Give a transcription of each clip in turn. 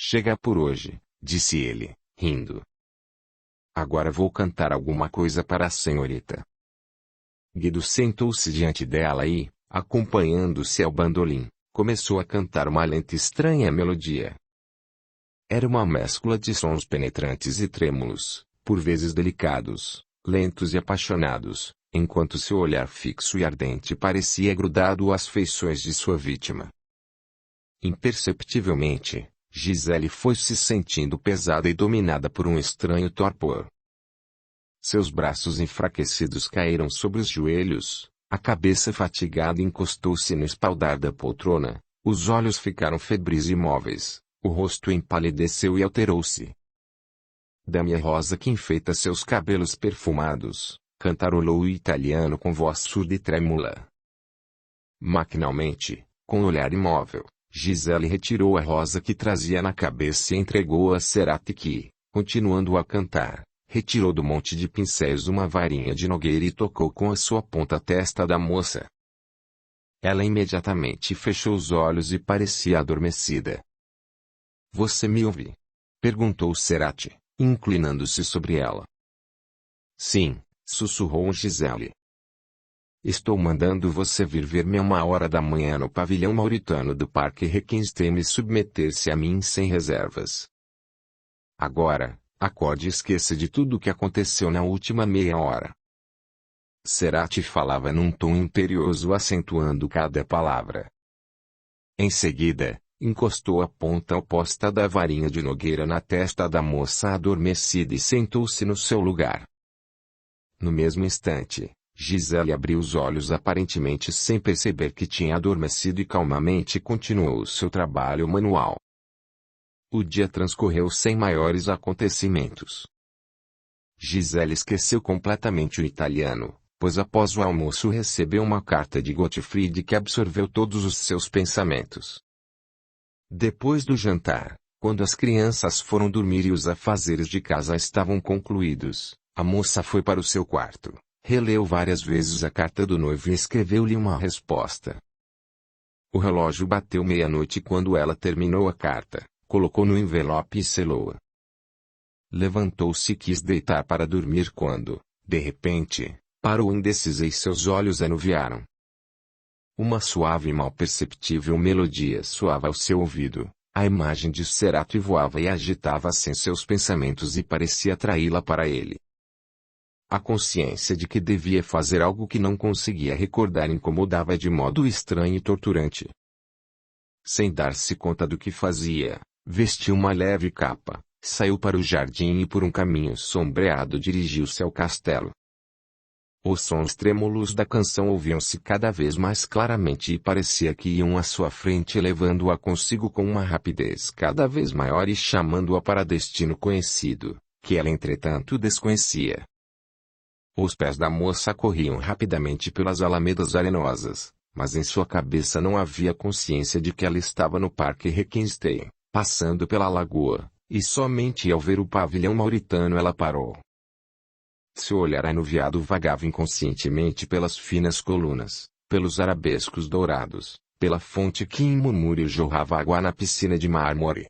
Chega por hoje, disse ele, rindo. Agora vou cantar alguma coisa para a senhorita. Guido sentou-se diante dela e, acompanhando-se ao bandolim, começou a cantar uma lenta e estranha melodia. Era uma mescla de sons penetrantes e trêmulos, por vezes delicados, lentos e apaixonados, enquanto seu olhar fixo e ardente parecia grudado às feições de sua vítima. Imperceptivelmente, Gisele foi se sentindo pesada e dominada por um estranho torpor. Seus braços enfraquecidos caíram sobre os joelhos, a cabeça fatigada encostou-se no espaldar da poltrona, os olhos ficaram febris e imóveis, o rosto empalideceu e alterou-se. Dame rosa que enfeita seus cabelos perfumados, cantarolou o italiano com voz surda e trêmula. Maquinalmente, com o olhar imóvel, Gisele retirou a rosa que trazia na cabeça e entregou-a a Cerati que, continuando a cantar, retirou do monte de pincéis uma varinha de nogueira e tocou com a sua ponta a testa da moça. Ela imediatamente fechou os olhos e parecia adormecida. Você me ouve? Perguntou Cerati, inclinando-se sobre ela. Sim, sussurrou Gisele. Estou mandando você vir ver-me a 1h no pavilhão mauritano do Parque Requinstein e submeter-se a mim sem reservas. Agora, acorde e esqueça de tudo o que aconteceu na última meia hora. Cerati falava num tom imperioso acentuando cada palavra. Em seguida, encostou a ponta oposta da varinha de nogueira na testa da moça adormecida e sentou-se no seu lugar. No mesmo instante, Gisele abriu os olhos aparentemente sem perceber que tinha adormecido e calmamente continuou seu trabalho manual. O dia transcorreu sem maiores acontecimentos. Gisele esqueceu completamente o italiano, pois após o almoço recebeu uma carta de Gottfried que absorveu todos os seus pensamentos. Depois do jantar, quando as crianças foram dormir e os afazeres de casa estavam concluídos, a moça foi para o seu quarto, releu várias vezes a carta do noivo e escreveu-lhe uma resposta. O relógio bateu meia-noite quando ela terminou a carta, colocou no envelope e selou-a. Levantou-se e quis deitar para dormir quando, de repente, parou indecisa e seus olhos anuviaram. Uma suave e mal perceptível melodia soava ao seu ouvido, a imagem de Cerati voava e agitava-se em seus pensamentos e parecia atraí-la para ele. A consciência de que devia fazer algo que não conseguia recordar incomodava de modo estranho e torturante. Sem dar-se conta do que fazia, vestiu uma leve capa, saiu para o jardim e por um caminho sombreado dirigiu-se ao castelo. Os sons trêmulos da canção ouviam-se cada vez mais claramente e parecia que iam à sua frente levando-a consigo com uma rapidez cada vez maior e chamando-a para destino conhecido, que ela entretanto desconhecia. Os pés da moça corriam rapidamente pelas alamedas arenosas, mas em sua cabeça não havia consciência de que ela estava no Parque Requinstein, passando pela lagoa, e somente ao ver o pavilhão mauritano ela parou. Seu olhar anuviado vagava inconscientemente pelas finas colunas, pelos arabescos dourados, pela fonte que em murmúrio jorrava água na piscina de mármore.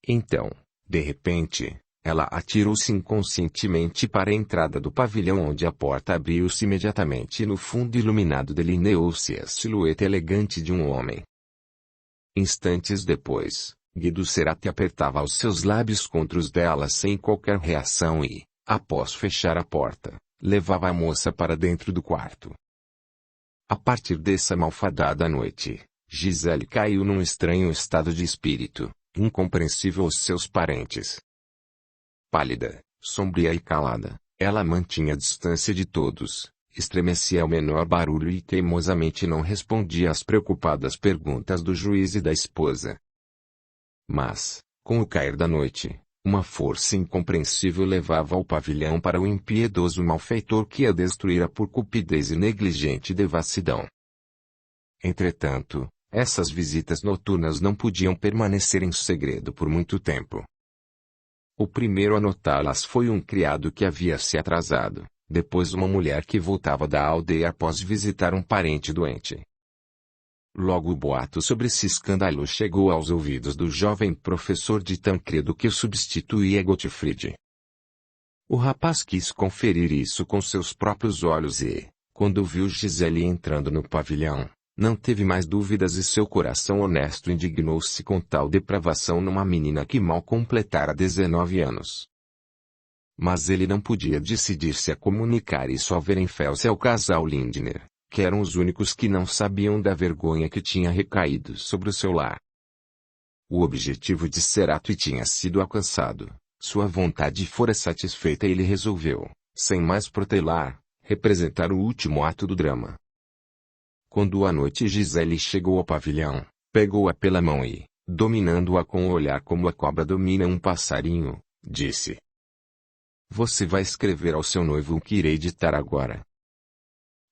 Então, de repente, ela atirou-se inconscientemente para a entrada do pavilhão onde a porta abriu-se imediatamente e no fundo iluminado delineou-se a silhueta elegante de um homem. Instantes depois, Guido Cerati apertava os seus lábios contra os dela sem qualquer reação e, após fechar a porta, levava a moça para dentro do quarto. A partir dessa malfadada noite, Gisele caiu num estranho estado de espírito, incompreensível aos seus parentes. Pálida, sombria e calada, ela mantinha a distância de todos, estremecia ao menor barulho e teimosamente não respondia às preocupadas perguntas do juiz e da esposa. Mas, com o cair da noite, uma força incompreensível levava ao pavilhão para o impiedoso malfeitor que a destruíra por cupidez e negligente devassidão. Entretanto, essas visitas noturnas não podiam permanecer em segredo por muito tempo. O primeiro a notá-las foi um criado que havia se atrasado, depois uma mulher que voltava da aldeia após visitar um parente doente. Logo o boato sobre esse escândalo chegou aos ouvidos do jovem professor de Tancredo que substituía Gottfried. O rapaz quis conferir isso com seus próprios olhos e, quando viu Gisele entrando no pavilhão, não teve mais dúvidas e seu coração honesto indignou-se com tal depravação numa menina que mal completara 19 anos. Mas ele não podia decidir-se a comunicar isso ao Weirenfels e ao casal Lindner, que eram os únicos que não sabiam da vergonha que tinha recaído sobre o seu lar. O objetivo de Cerati tinha sido alcançado, sua vontade fora satisfeita e ele resolveu, sem mais protelar, representar o último ato do drama. Quando à noite Gisele chegou ao pavilhão, pegou-a pela mão e, dominando-a com o olhar como a cobra domina um passarinho, disse: "Você vai escrever ao seu noivo o que irei ditar agora."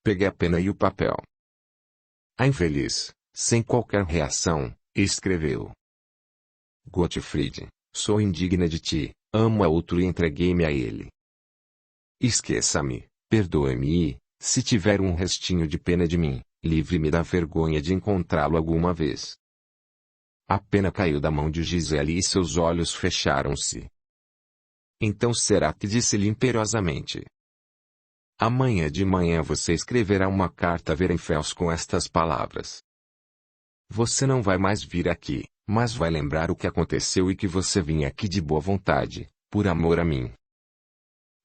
Peguei a pena e o papel. A infeliz, sem qualquer reação, escreveu: "Gottfried, sou indigna de ti, amo a outro e entreguei-me a ele. Esqueça-me, perdoe-me e, se tiver um restinho de pena de mim, livre-me da vergonha de encontrá-lo alguma vez." A pena caiu da mão de Gisele e seus olhos fecharam-se. Então Cerati disse-lhe imperiosamente: "Amanhã de manhã você escreverá uma carta a Weirenfels com estas palavras. Você não vai mais vir aqui, mas vai lembrar o que aconteceu e que você vinha aqui de boa vontade, por amor a mim."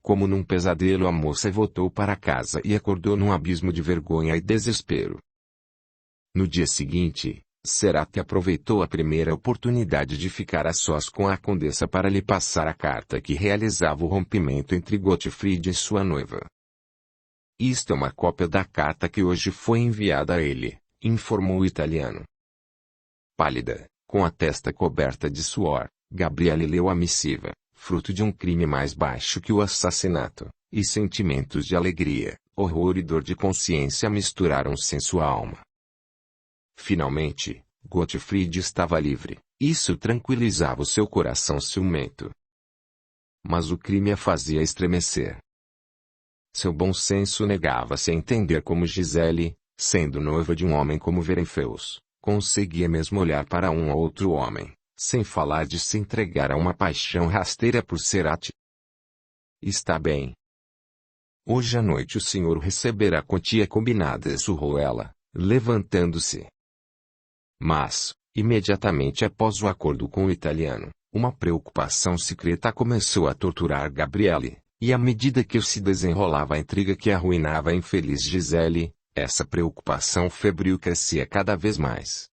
Como num pesadelo a moça voltou para casa e acordou num abismo de vergonha e desespero. No dia seguinte, Cerati aproveitou a primeira oportunidade de ficar a sós com a condessa para lhe passar a carta que realizava o rompimento entre Gottfried e sua noiva. "Isto é uma cópia da carta que hoje foi enviada a ele", informou o italiano. Pálida, com a testa coberta de suor, Gabriele leu a missiva, fruto de um crime mais baixo que o assassinato, e sentimentos de alegria, horror e dor de consciência misturaram-se em sua alma. Finalmente, Gottfried estava livre, isso tranquilizava o seu coração ciumento. Mas o crime a fazia estremecer. Seu bom senso negava-se a entender como Gisele, sendo noiva de um homem como Weirenfels, conseguia mesmo olhar para um ou outro homem, sem falar de se entregar a uma paixão rasteira por Cerati. "Está bem. Hoje à noite o senhor receberá a quantia combinada", sussurrou ela, levantando-se. Mas, imediatamente após o acordo com o italiano, uma preocupação secreta começou a torturar Gabriele, e à medida que se desenrolava a intriga que arruinava a infeliz Gisele, essa preocupação febril crescia cada vez mais.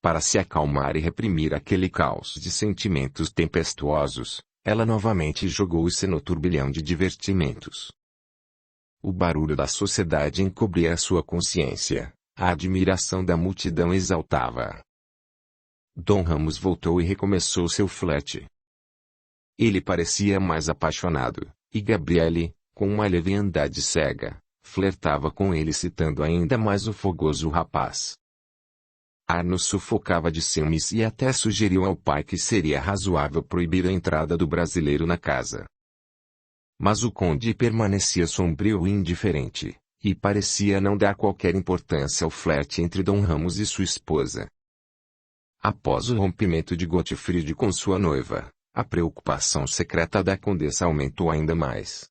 Para se acalmar e reprimir aquele caos de sentimentos tempestuosos, ela novamente jogou-se no turbilhão de divertimentos. O barulho da sociedade encobria a sua consciência, a admiração da multidão exaltava-a. Dom Ramos voltou e recomeçou seu flerte. Ele parecia mais apaixonado, e Gabriele, com uma leviandade cega, flertava com ele citando ainda mais o fogoso rapaz. Arno sufocava de ciúmes e até sugeriu ao pai que seria razoável proibir a entrada do brasileiro na casa. Mas o conde permanecia sombrio e indiferente, e parecia não dar qualquer importância ao flerte entre Dom Ramos e sua esposa. Após o rompimento de Gottfried com sua noiva, a preocupação secreta da condessa aumentou ainda mais.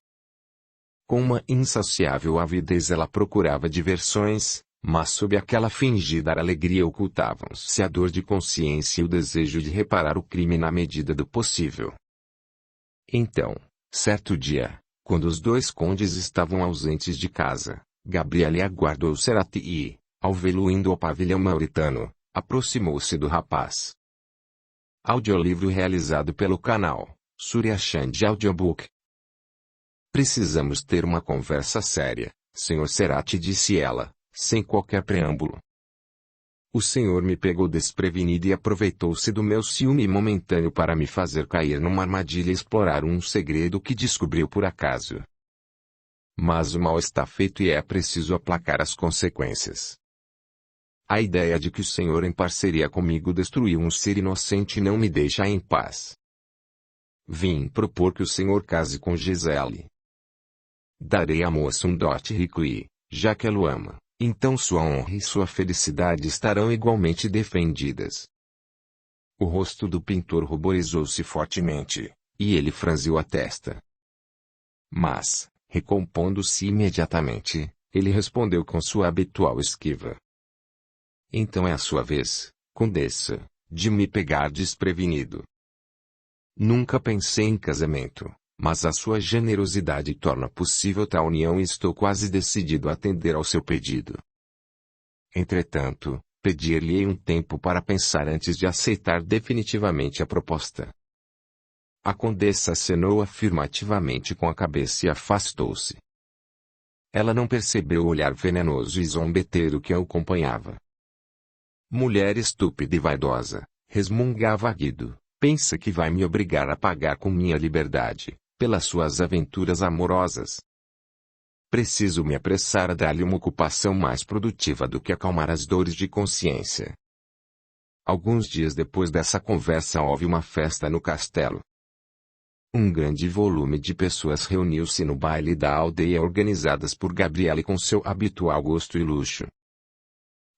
Com uma insaciável avidez ela procurava diversões, mas sob aquela fingida alegria ocultavam-se a dor de consciência e o desejo de reparar o crime na medida do possível. Então, certo dia, quando os dois condes estavam ausentes de casa, Gabriele aguardou Cerati e, ao vê-lo indo ao pavilhão mauritano, aproximou-se do rapaz. Audiolivro realizado pelo canal Surya Chand Audiobook. "Precisamos ter uma conversa séria, Sr. Cerati", disse ela, sem qualquer preâmbulo. "O senhor me pegou desprevenido e aproveitou-se do meu ciúme momentâneo para me fazer cair numa armadilha e explorar um segredo que descobriu por acaso. Mas o mal está feito e é preciso aplacar as consequências. A ideia de que o senhor em parceria comigo destruiu um ser inocente não me deixa em paz. Vim propor que o senhor case com Gisele. Darei à moça um dote rico e, já que ela o ama, Então sua honra e sua felicidade estarão igualmente defendidas. O rosto do pintor ruborizou-se fortemente, e ele franziu a testa. Mas, recompondo-se imediatamente, ele respondeu com sua habitual esquiva. Então é a sua vez, condessa, de me pegar desprevenido. Nunca pensei em casamento, mas a sua generosidade torna possível tal união e estou quase decidido a atender ao seu pedido. Entretanto, pedir-lhe um tempo para pensar antes de aceitar definitivamente a proposta. A condessa acenou afirmativamente com a cabeça e afastou-se. Ela não percebeu o olhar venenoso e zombeteiro que a acompanhava. Mulher estúpida e vaidosa, resmungava Guido, pensa que vai me obrigar a pagar com minha liberdade, pelas suas aventuras amorosas. Preciso me apressar a dar-lhe uma ocupação mais produtiva do que acalmar as dores de consciência. Alguns dias depois dessa conversa houve uma festa no castelo. Um grande volume de pessoas reuniu-se no baile da aldeia organizadas por Gabriele com seu habitual gosto e luxo.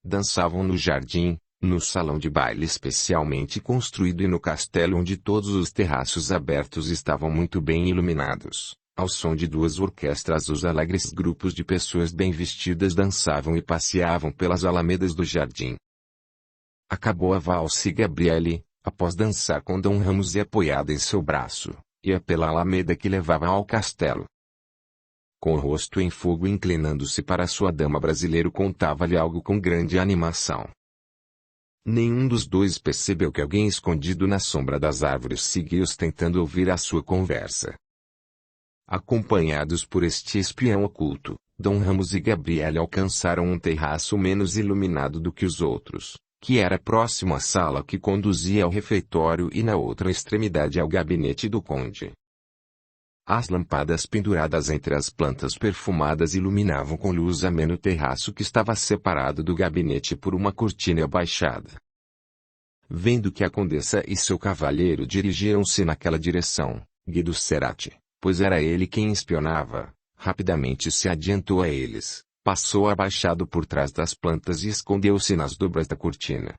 Dançavam no jardim, no salão de baile especialmente construído e no castelo onde todos os terraços abertos estavam muito bem iluminados. Ao som de duas orquestras os alegres grupos de pessoas bem vestidas dançavam e passeavam pelas alamedas do jardim. Acabou a valsa e Gabriele, após dançar com Dom Ramos e apoiada em seu braço, ia pela alameda que levava ao castelo. Com o rosto em fogo inclinando-se para sua dama brasileiro contava-lhe algo com grande animação. Nenhum dos dois percebeu que alguém escondido na sombra das árvores seguia-os tentando ouvir a sua conversa. Acompanhados por este espião oculto, Dom Ramos e Gabriele alcançaram um terraço menos iluminado do que os outros, que era próximo à sala que conduzia ao refeitório e na outra extremidade ao gabinete do conde. As lâmpadas penduradas entre as plantas perfumadas iluminavam com luz amena o terraço que estava separado do gabinete por uma cortina abaixada. Vendo que a condessa e seu cavalheiro dirigiram-se naquela direção, Guido Cerati, pois era ele quem espionava, rapidamente se adiantou a eles, passou abaixado por trás das plantas e escondeu-se nas dobras da cortina.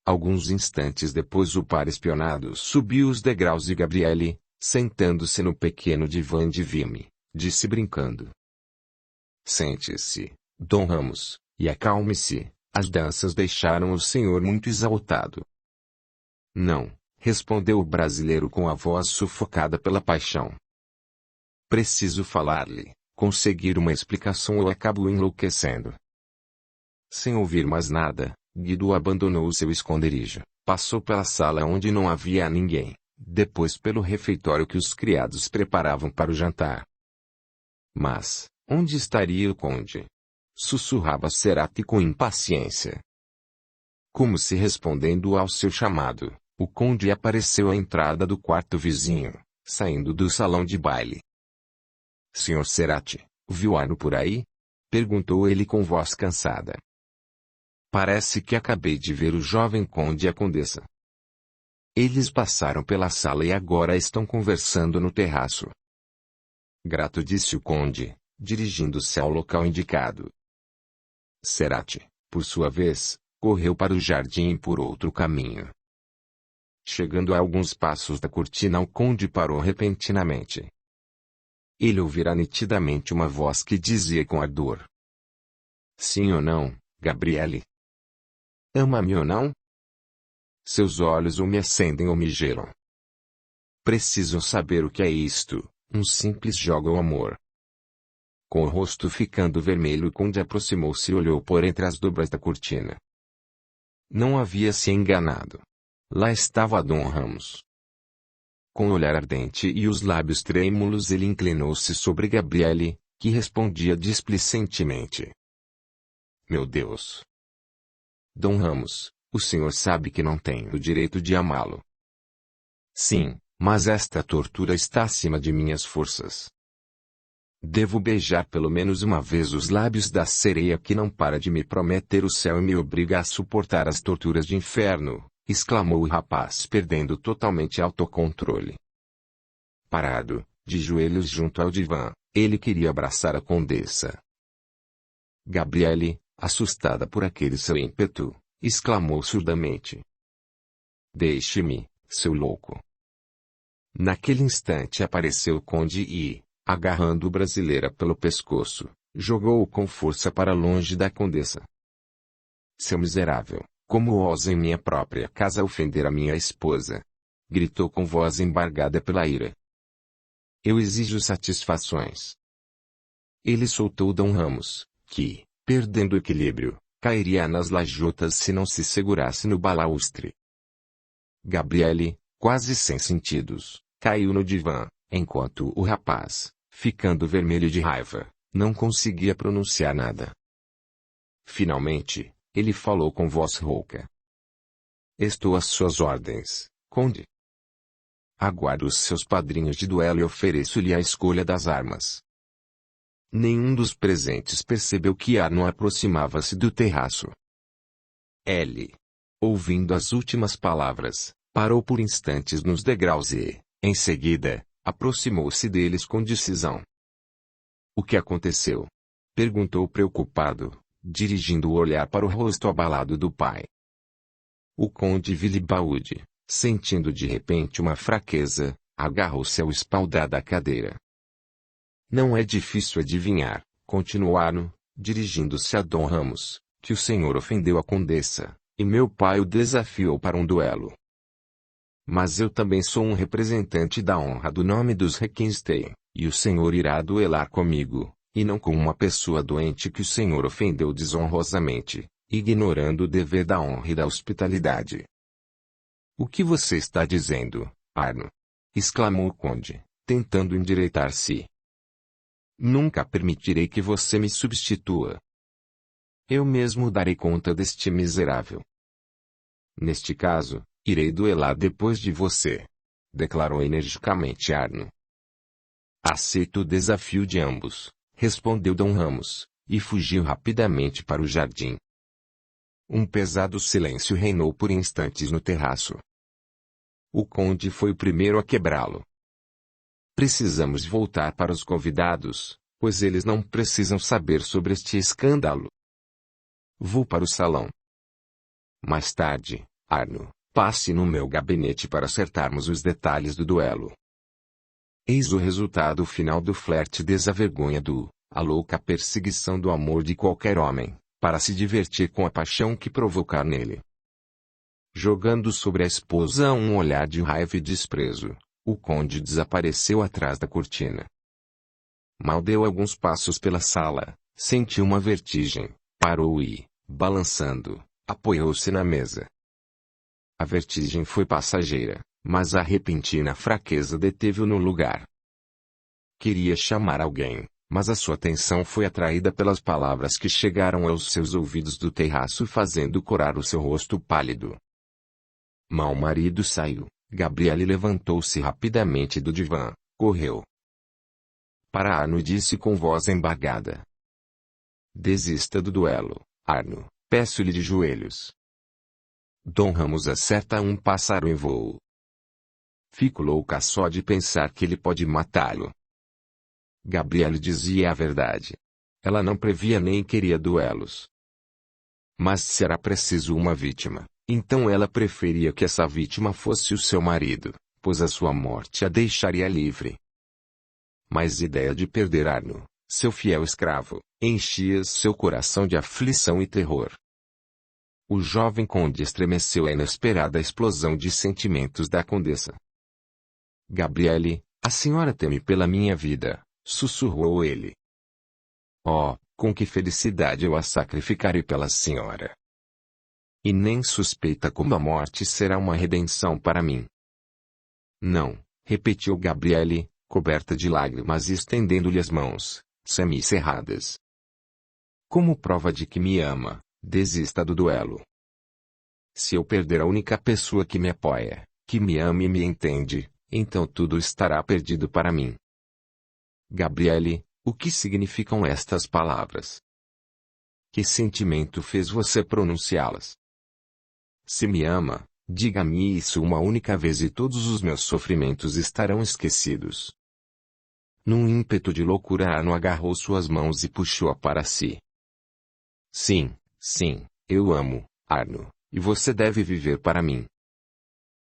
Alguns instantes depois o par espionado subiu os degraus e Gabriele, sentando-se no pequeno divã de Vime, disse brincando. Sente-se, Dom Ramos, e acalme-se, as danças deixaram o senhor muito exaltado. Não, respondeu o brasileiro com a voz sufocada pela paixão. Preciso falar-lhe, conseguir uma explicação ou acabo enlouquecendo. Sem ouvir mais nada, Guido abandonou seu esconderijo, passou pela sala onde não havia ninguém. Depois pelo refeitório que os criados preparavam para o jantar. Mas, onde estaria o conde? Sussurrava Cerati com impaciência. Como se respondendo ao seu chamado, o conde apareceu à entrada do quarto vizinho, saindo do salão de baile. Senhor Cerati, viu-o por aí? Perguntou ele com voz cansada. Parece que acabei de ver o jovem conde e a condessa. Eles passaram pela sala e agora estão conversando no terraço. Grato, disse o conde, dirigindo-se ao local indicado. Cerati, por sua vez, correu para o jardim por outro caminho. Chegando a alguns passos da cortina o conde parou repentinamente. Ele ouvira nitidamente uma voz que dizia com ardor. Sim ou não, Gabriele? Ama-me ou não? Seus olhos ou me acendem ou me gelam. Preciso saber o que é isto, um simples jogo ou amor. Com o rosto ficando vermelho o conde aproximou-se e olhou por entre as dobras da cortina. Não havia se enganado. Lá estava Dom Ramos. Com o olhar ardente e os lábios trêmulos ele inclinou-se sobre Gabriele, que respondia displicentemente. Meu Deus! Dom Ramos, o senhor sabe que não tenho o direito de amá-lo. Sim, mas esta tortura está acima de minhas forças. Devo beijar pelo menos uma vez os lábios da sereia que não para de me prometer o céu e me obriga a suportar as torturas de inferno, exclamou o rapaz perdendo totalmente autocontrole. Parado, de joelhos junto ao divã, ele queria abraçar a condessa. Gabriele, assustada por aquele seu ímpeto, exclamou surdamente: Deixe-me, seu louco! Naquele instante apareceu o conde e, agarrando o brasileira pelo pescoço, jogou-o com força para longe da condessa. Seu miserável, como ousa em minha própria casa ofender a minha esposa? Gritou com voz embargada pela ira. Eu exijo satisfações. Ele soltou D. Ramos, que, perdendo o equilíbrio, cairia nas lajotas se não se segurasse no balaustre. Gabriele, quase sem sentidos, caiu no divã, enquanto o rapaz, ficando vermelho de raiva, não conseguia pronunciar nada. Finalmente, ele falou com voz rouca. Estou às suas ordens, conde. Aguardo os seus padrinhos de duelo e ofereço-lhe a escolha das armas. Nenhum dos presentes percebeu que Arno aproximava-se do terraço. L. Ouvindo as últimas palavras, parou por instantes nos degraus e, em seguida, aproximou-se deles com decisão. O que aconteceu? Perguntou preocupado, dirigindo o olhar para o rosto abalado do pai. O conde Willibaldi, sentindo de repente uma fraqueza, agarrou-se ao espaldar da cadeira. Não é difícil adivinhar, continuou Arno, dirigindo-se a D. Ramos, que o senhor ofendeu a condessa, e meu pai o desafiou para um duelo. Mas eu também sou um representante da honra do nome dos Requinstein, e o senhor irá duelar comigo, e não com uma pessoa doente que o senhor ofendeu desonrosamente, ignorando o dever da honra e da hospitalidade. O que você está dizendo, Arno? Exclamou o conde, tentando endireitar-se. Nunca permitirei que você me substitua. Eu mesmo darei conta deste miserável. Neste caso, irei duelar depois de você, declarou energicamente Arno. Aceito o desafio de ambos, respondeu D. Ramos, e fugiu rapidamente para o jardim. Um pesado silêncio reinou por instantes no terraço. O conde foi o primeiro a quebrá-lo. Precisamos voltar para os convidados, pois eles não precisam saber sobre este escândalo. Vou para o salão. Mais tarde, Arno, passe no meu gabinete para acertarmos os detalhes do duelo. Eis o resultado final do flerte desavergonhado, a louca perseguição do amor de qualquer homem, para se divertir com a paixão que provocar nele. Jogando sobre a esposa um olhar de raiva e desprezo, o conde desapareceu atrás da cortina. Mal deu alguns passos pela sala, sentiu uma vertigem, parou e, balançando, apoiou-se na mesa. A vertigem foi passageira, mas a repentina fraqueza deteve-o no lugar. Queria chamar alguém, mas a sua atenção foi atraída pelas palavras que chegaram aos seus ouvidos do terraço fazendo corar o seu rosto pálido. Mal o marido saiu, Gabriele levantou-se rapidamente do divã, correu para Arno e disse com voz embargada. Desista do duelo, Arno, peço-lhe de joelhos. D. Ramos acerta um pássaro em voo. Fico louca só de pensar que ele pode matá-lo. Gabriele dizia a verdade. Ela não previa nem queria duelos. Mas se era preciso uma vítima, então ela preferia que essa vítima fosse o seu marido, pois a sua morte a deixaria livre. Mas a ideia de perder Arno, seu fiel escravo, enchia seu coração de aflição e terror. O jovem conde estremeceu à inesperada explosão de sentimentos da condessa. Gabriele, a senhora teme pela minha vida, sussurrou ele. Oh, com que felicidade eu a sacrificarei pela senhora! E nem suspeita como a morte será uma redenção para mim. Não, repetiu Gabriele, coberta de lágrimas e estendendo-lhe as mãos, semicerradas. Como prova de que me ama, desista do duelo. Se eu perder a única pessoa que me apoia, que me ama e me entende, então tudo estará perdido para mim. Gabriele, o que significam estas palavras? Que sentimento fez você pronunciá-las? Se me ama, diga-me isso uma única vez e todos os meus sofrimentos estarão esquecidos. Num ímpeto de loucura Arno agarrou suas mãos e puxou-a para si. Sim, sim, eu amo, Arno, e você deve viver para mim.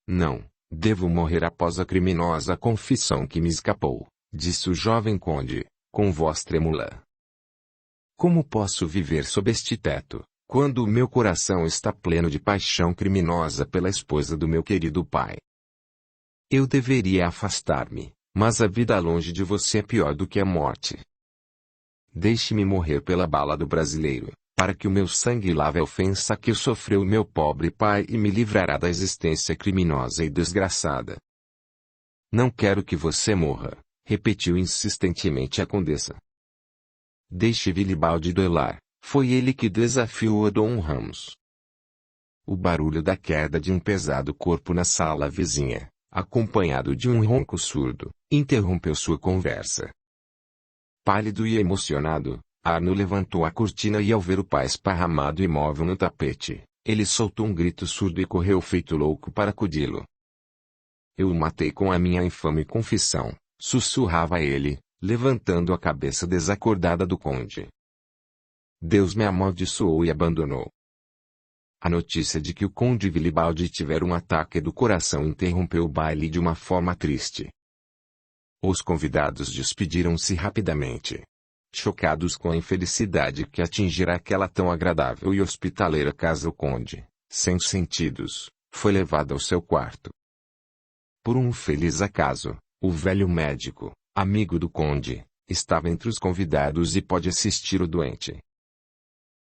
Não, devo morrer após a criminosa confissão que me escapou, disse o jovem conde, com voz trêmula. Como posso viver sob este teto, quando o meu coração está pleno de paixão criminosa pela esposa do meu querido pai? Eu deveria afastar-me, mas a vida longe de você é pior do que a morte. Deixe-me morrer pela bala do brasileiro, para que o meu sangue lave a ofensa que sofreu meu pobre pai e me livrará da existência criminosa e desgraçada. Não quero que você morra, repetiu insistentemente a condessa. Deixe Vilibaldi duelar, foi ele que desafiou a Dom Ramos. O barulho da queda de um pesado corpo na sala vizinha, acompanhado de um ronco surdo, interrompeu sua conversa. Pálido e emocionado, Arno levantou a cortina e ao ver o pai esparramado imóvel no tapete, ele soltou um grito surdo e correu feito louco para acudi-lo. Eu o matei com a minha infame confissão, sussurrava ele, levantando a cabeça desacordada do conde. Deus me amaldiçoou e abandonou. A notícia de que o conde Vilibaldi tivera um ataque do coração interrompeu o baile de uma forma triste. Os convidados despediram-se rapidamente. Chocados com a infelicidade que atingira aquela tão agradável e hospitaleira casa, o conde, sem sentidos, foi levado ao seu quarto. Por um feliz acaso, o velho médico, amigo do conde, estava entre os convidados e pôde assistir o doente.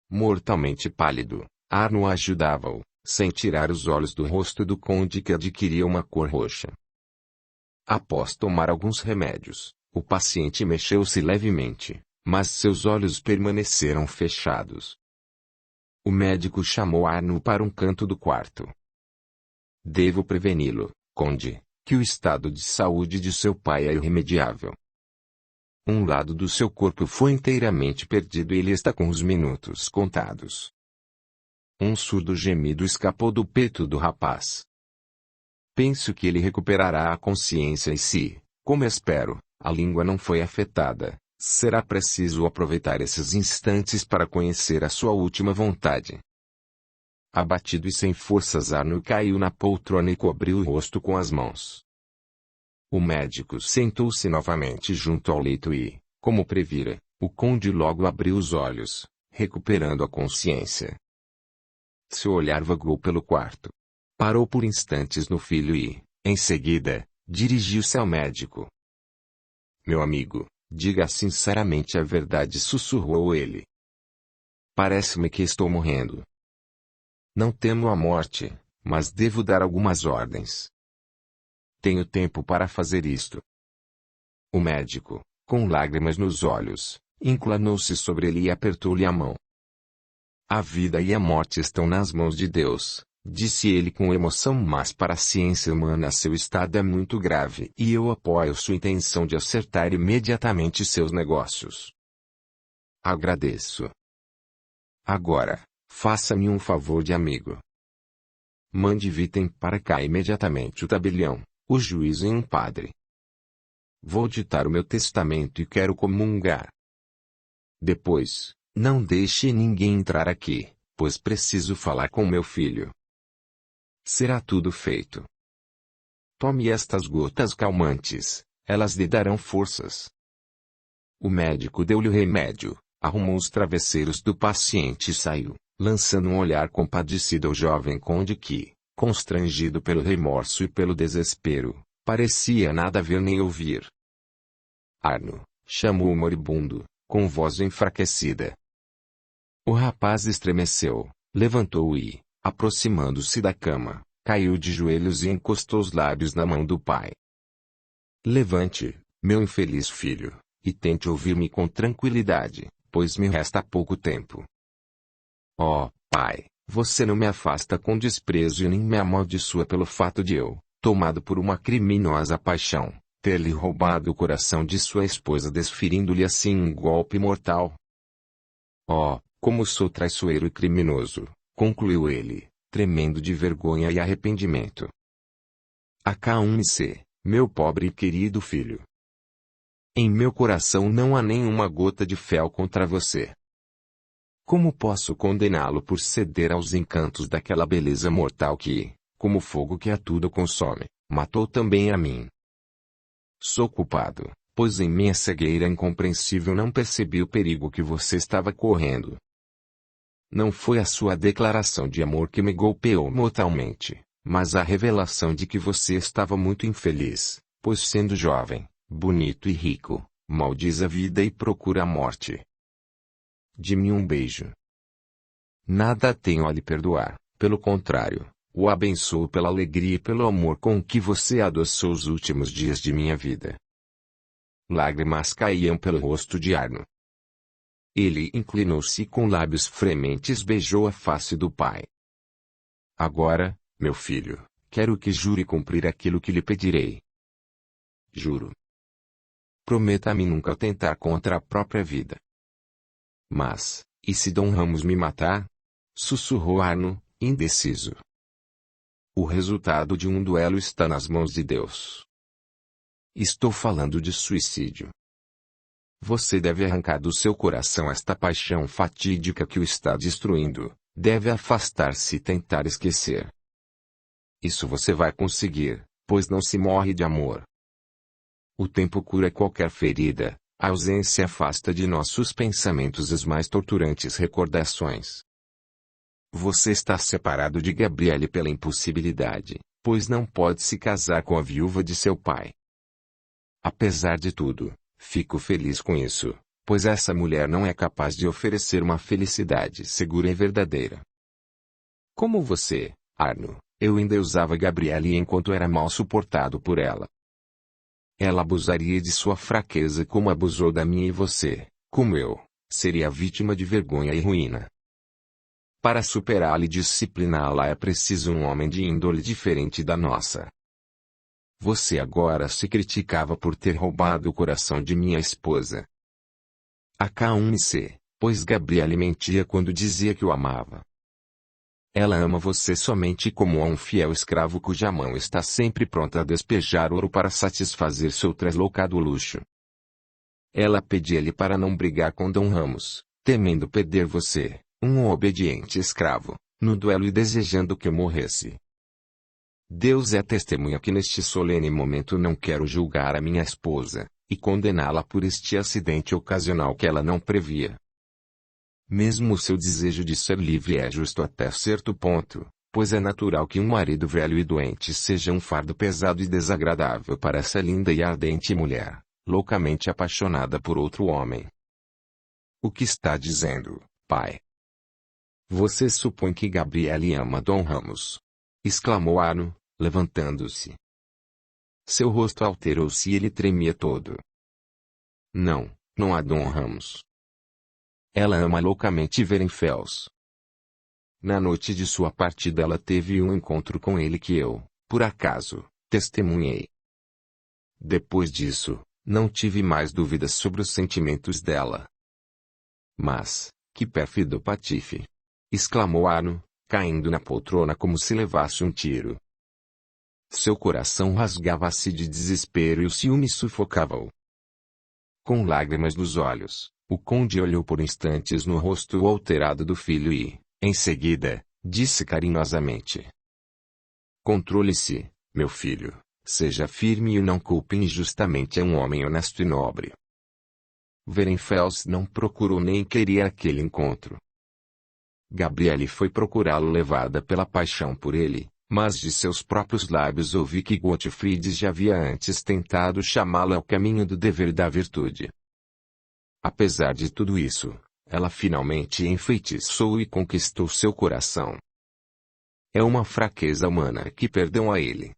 Mortalmente pálido, Arno ajudava-o, sem tirar os olhos do rosto do conde que adquiria uma cor roxa. Após tomar alguns remédios, o paciente mexeu-se levemente, mas seus olhos permaneceram fechados. O médico chamou Arno para um canto do quarto. Devo preveni-lo, conde, que o estado de saúde de seu pai é irremediável. Um lado do seu corpo foi inteiramente perdido e ele está com os minutos contados. Um surdo gemido escapou do peito do rapaz. Penso que ele recuperará a consciência e se, como espero, a língua não foi afetada, será preciso aproveitar esses instantes para conhecer a sua última vontade. Abatido e sem forças, Arno caiu na poltrona e cobriu o rosto com as mãos. O médico sentou-se novamente junto ao leito e, como previra, o conde logo abriu os olhos, recuperando a consciência. Seu olhar vagou pelo quarto. Parou por instantes no filho e, em seguida, dirigiu-se ao médico. Meu amigo, diga sinceramente a verdade, sussurrou ele. Parece-me que estou morrendo. Não temo a morte, mas devo dar algumas ordens. Tenho tempo para fazer isto. O médico, com lágrimas nos olhos, inclinou-se sobre ele e apertou-lhe a mão. A vida e a morte estão nas mãos de Deus, disse ele com emoção, mas para a ciência humana seu estado é muito grave e eu apoio sua intenção de acertar imediatamente seus negócios. Agradeço. Agora, faça-me um favor de amigo. Mande Vitem para cá imediatamente o tabelião, o juiz e um padre. Vou ditar o meu testamento e quero comungar. Depois, não deixe ninguém entrar aqui, pois preciso falar com meu filho. Será tudo feito. Tome estas gotas calmantes, elas lhe darão forças. O médico deu-lhe o remédio, arrumou os travesseiros do paciente e saiu, lançando um olhar compadecido ao jovem conde que, constrangido pelo remorso e pelo desespero, parecia nada ver nem ouvir. Arno, chamou o moribundo, com voz enfraquecida. O rapaz estremeceu, levantou e, aproximando-se da cama, caiu de joelhos e encostou os lábios na mão do pai. Levante, meu infeliz filho, e tente ouvir-me com tranquilidade, pois me resta pouco tempo. Oh, pai, você não me afasta com desprezo e nem me amaldiçoa pelo fato de eu, tomado por uma criminosa paixão, ter-lhe roubado o coração de sua esposa, desferindo-lhe assim um golpe mortal. Oh, como sou traiçoeiro e criminoso, concluiu ele, tremendo de vergonha e arrependimento. Acalme-se, meu pobre e querido filho. Em meu coração não há nenhuma gota de fel contra você. Como posso condená-lo por ceder aos encantos daquela beleza mortal que, como fogo que a tudo consome, matou também a mim? Sou culpado, pois em minha cegueira incompreensível não percebi o perigo que você estava correndo. Não foi a sua declaração de amor que me golpeou mortalmente, mas a revelação de que você estava muito infeliz, pois sendo jovem, bonito e rico, maldiz a vida e procura a morte. Dê-me um beijo. Nada tenho a lhe perdoar, pelo contrário, o abençoo pela alegria e pelo amor com que você adoçou os últimos dias de minha vida. Lágrimas caíam pelo rosto de Arno. Ele inclinou-se e com lábios frementes beijou a face do pai. Agora, meu filho, quero que jure cumprir aquilo que lhe pedirei. Juro. Prometa-me nunca tentar contra a própria vida. Mas, e se Dom Ramos me matar? Sussurrou Arno, indeciso. O resultado de um duelo está nas mãos de Deus. Estou falando de suicídio. Você deve arrancar do seu coração esta paixão fatídica que o está destruindo, deve afastar-se e tentar esquecer. Isso você vai conseguir, pois não se morre de amor. O tempo cura qualquer ferida, a ausência afasta de nossos pensamentos as mais torturantes recordações. Você está separado de Gabriele pela impossibilidade, pois não pode se casar com a viúva de seu pai. Apesar de tudo, fico feliz com isso, pois essa mulher não é capaz de oferecer uma felicidade segura e verdadeira. Como você, Arno, eu endeusava Gabriele enquanto era mal suportado por ela. Ela abusaria de sua fraqueza como abusou da minha e você, como eu, seria vítima de vergonha e ruína. Para superá-la e discipliná-la é preciso um homem de índole diferente da nossa. Você agora se criticava por ter roubado o coração de minha esposa. Acalme-se, pois Gabriele mentia quando dizia que o amava. Ela ama você somente como a um fiel escravo cuja mão está sempre pronta a despejar ouro para satisfazer seu translocado luxo. Ela pedia-lhe para não brigar com Dom Ramos, temendo perder você, um obediente escravo, no duelo e desejando que eu morresse. Deus é testemunha que neste solene momento não quero julgar a minha esposa, e condená-la por este acidente ocasional que ela não previa. Mesmo o seu desejo de ser livre é justo até certo ponto, pois é natural que um marido velho e doente seja um fardo pesado e desagradável para essa linda e ardente mulher, loucamente apaixonada por outro homem. O que está dizendo, pai? Você supõe que Gabriele ama Dom Ramos? Exclamou Arno, levantando-se. Seu rosto alterou-se e ele tremia todo. Não, não há Dom Ramos. Ela ama loucamente Verenfels. Na noite de sua partida ela teve um encontro com ele que eu, por acaso, testemunhei. Depois disso, não tive mais dúvidas sobre os sentimentos dela. Mas, que pérfido patife! Exclamou Arno, caindo na poltrona como se levasse um tiro. Seu coração rasgava-se de desespero e o ciúme sufocava-o. Com lágrimas nos olhos, o conde olhou por instantes no rosto alterado do filho e, em seguida, disse carinhosamente: Controle-se, meu filho, seja firme e não culpe injustamente a um homem honesto e nobre. Verenfels não procurou nem queria aquele encontro. Gabriele foi procurá-lo levada pela paixão por ele, mas de seus próprios lábios ouvi que Gottfried já havia antes tentado chamá-la ao caminho do dever e da virtude. Apesar de tudo isso, ela finalmente enfeitiçou e conquistou seu coração. É uma fraqueza humana que perdeu a ele.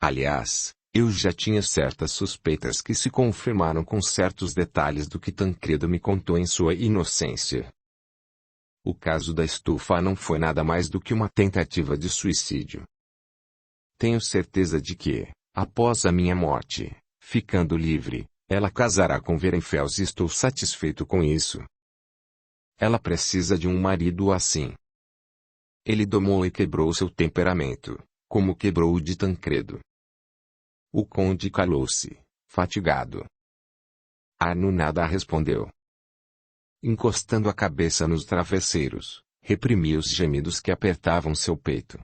Aliás, eu já tinha certas suspeitas que se confirmaram com certos detalhes do que Tancredo me contou em sua inocência. O caso da estufa não foi nada mais do que uma tentativa de suicídio. Tenho certeza de que, após a minha morte, ficando livre, ela casará com Verenfels e estou satisfeito com isso. Ela precisa de um marido assim. Ele domou e quebrou seu temperamento, como quebrou o de Tancredo. O conde calou-se, fatigado. Arno nada respondeu. encostando a cabeça nos travesseiros, reprimia os gemidos que apertavam seu peito.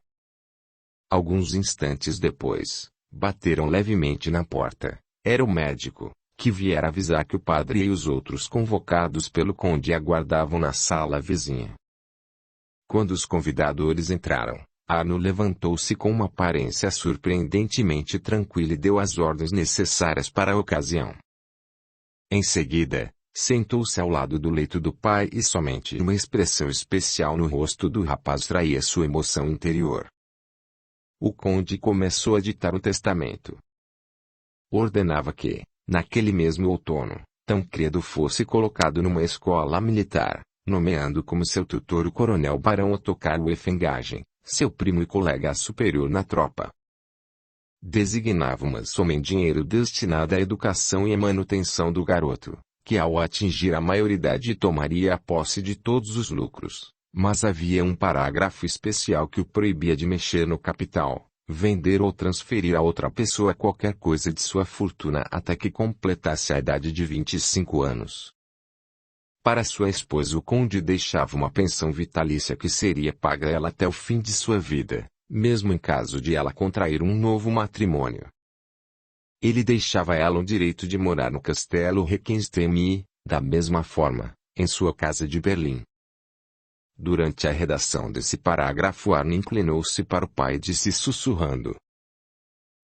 Alguns instantes depois, bateram levemente na porta. Era o médico, que viera avisar que o padre e os outros convocados pelo conde aguardavam na sala vizinha. Quando os convidadores entraram, Arno levantou-se com uma aparência surpreendentemente tranquila e deu as ordens necessárias para a ocasião. Em seguida, sentou-se ao lado do leito do pai e somente uma expressão especial no rosto do rapaz traía sua emoção interior. O conde começou a ditar o testamento. Ordenava que, naquele mesmo outono, Tancredo fosse colocado numa escola militar, nomeando como seu tutor o coronel Barão Ottokar Ueffenhagen, seu primo e colega superior na tropa. Designava uma soma em dinheiro destinada à educação e à manutenção do garoto, que ao atingir a maioridade tomaria a posse de todos os lucros, mas havia um parágrafo especial que o proibia de mexer no capital, vender ou transferir a outra pessoa qualquer coisa de sua fortuna até que completasse a idade de 25 anos. Para sua esposa o conde deixava uma pensão vitalícia que seria paga a ela até o fim de sua vida, mesmo em caso de ela contrair um novo matrimônio. Ele deixava a ela o direito de morar no castelo Reckenstem e, da mesma forma, em sua casa de Berlim. Durante a redação desse parágrafo Arno inclinou-se para o pai e disse sussurrando: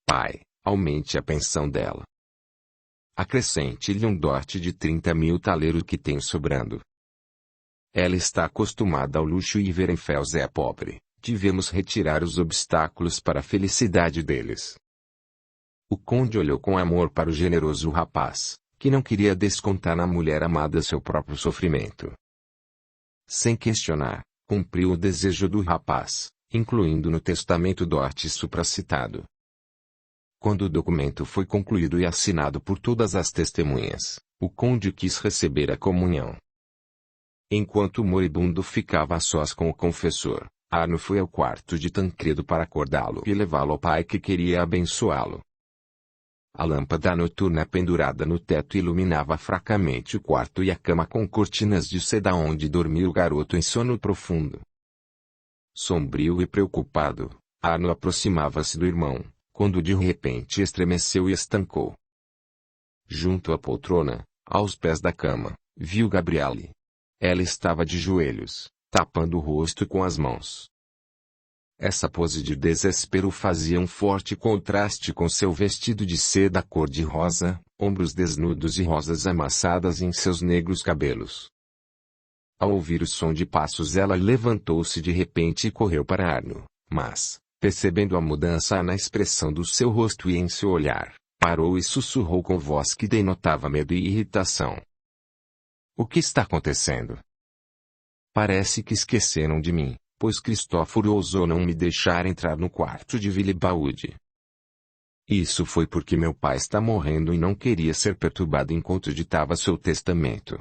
Pai, aumente a pensão dela. Acrescente-lhe um dote de 30.000 taleiros que tem sobrando. Ela está acostumada ao luxo e Werenfels é pobre, devemos retirar os obstáculos para a felicidade deles. O conde olhou com amor para o generoso rapaz, que não queria descontar na mulher amada seu próprio sofrimento. Sem questionar, cumpriu o desejo do rapaz, incluindo no testamento dote supracitado. Quando o documento foi concluído e assinado por todas as testemunhas, o conde quis receber a comunhão. Enquanto o moribundo ficava a sós com o confessor, Arno foi ao quarto de Tancredo para acordá-lo e levá-lo ao pai que queria abençoá-lo. A lâmpada noturna pendurada no teto iluminava fracamente o quarto e a cama com cortinas de seda onde dormia o garoto em sono profundo. Sombrio e preocupado, Arno aproximava-se do irmão, quando de repente estremeceu e estancou. Junto à poltrona, aos pés da cama, viu Gabriele. Ela estava de joelhos, tapando o rosto com as mãos. Essa pose de desespero fazia um forte contraste com seu vestido de seda cor-de-rosa, ombros desnudos e rosas amassadas em seus negros cabelos. Ao ouvir o som de passos ela levantou-se de repente e correu para Arno, mas, percebendo a mudança na expressão do seu rosto e em seu olhar, parou e sussurrou com voz que denotava medo e irritação. O que está acontecendo? Parece que esqueceram de mim, pois Cristóforo ousou não me deixar entrar no quarto de Willibaldi. Isso foi porque meu pai está morrendo e não queria ser perturbado enquanto ditava seu testamento.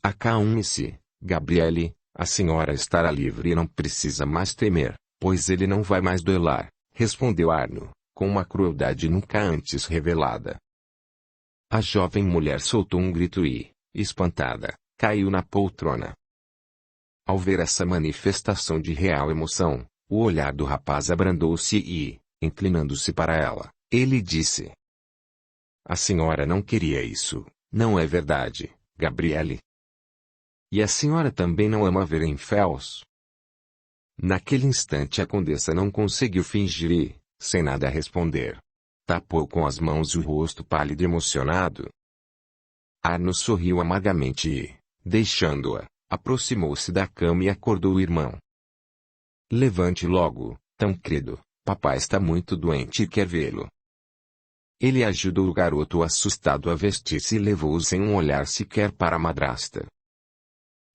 Acalme-se, Gabriele, a senhora estará livre e não precisa mais temer, pois ele não vai mais duelar, respondeu Arno, com uma crueldade nunca antes revelada. A jovem mulher soltou um grito e, espantada, caiu na poltrona. Ao ver essa manifestação de real emoção, o olhar do rapaz abrandou-se e, inclinando-se para ela, ele disse: A senhora não queria isso, não é verdade, Gabriele? E a senhora também não ama Werenfels? Naquele instante a condessa não conseguiu fingir e, sem nada responder, tapou com as mãos o rosto pálido e emocionado. Arno sorriu amargamente e, deixando-a, aproximou-se da cama e acordou o irmão. Levante logo, Tancredo, papai está muito doente e quer vê-lo. Ele ajudou o garoto assustado a vestir-se e levou-o sem um olhar sequer para a madrasta.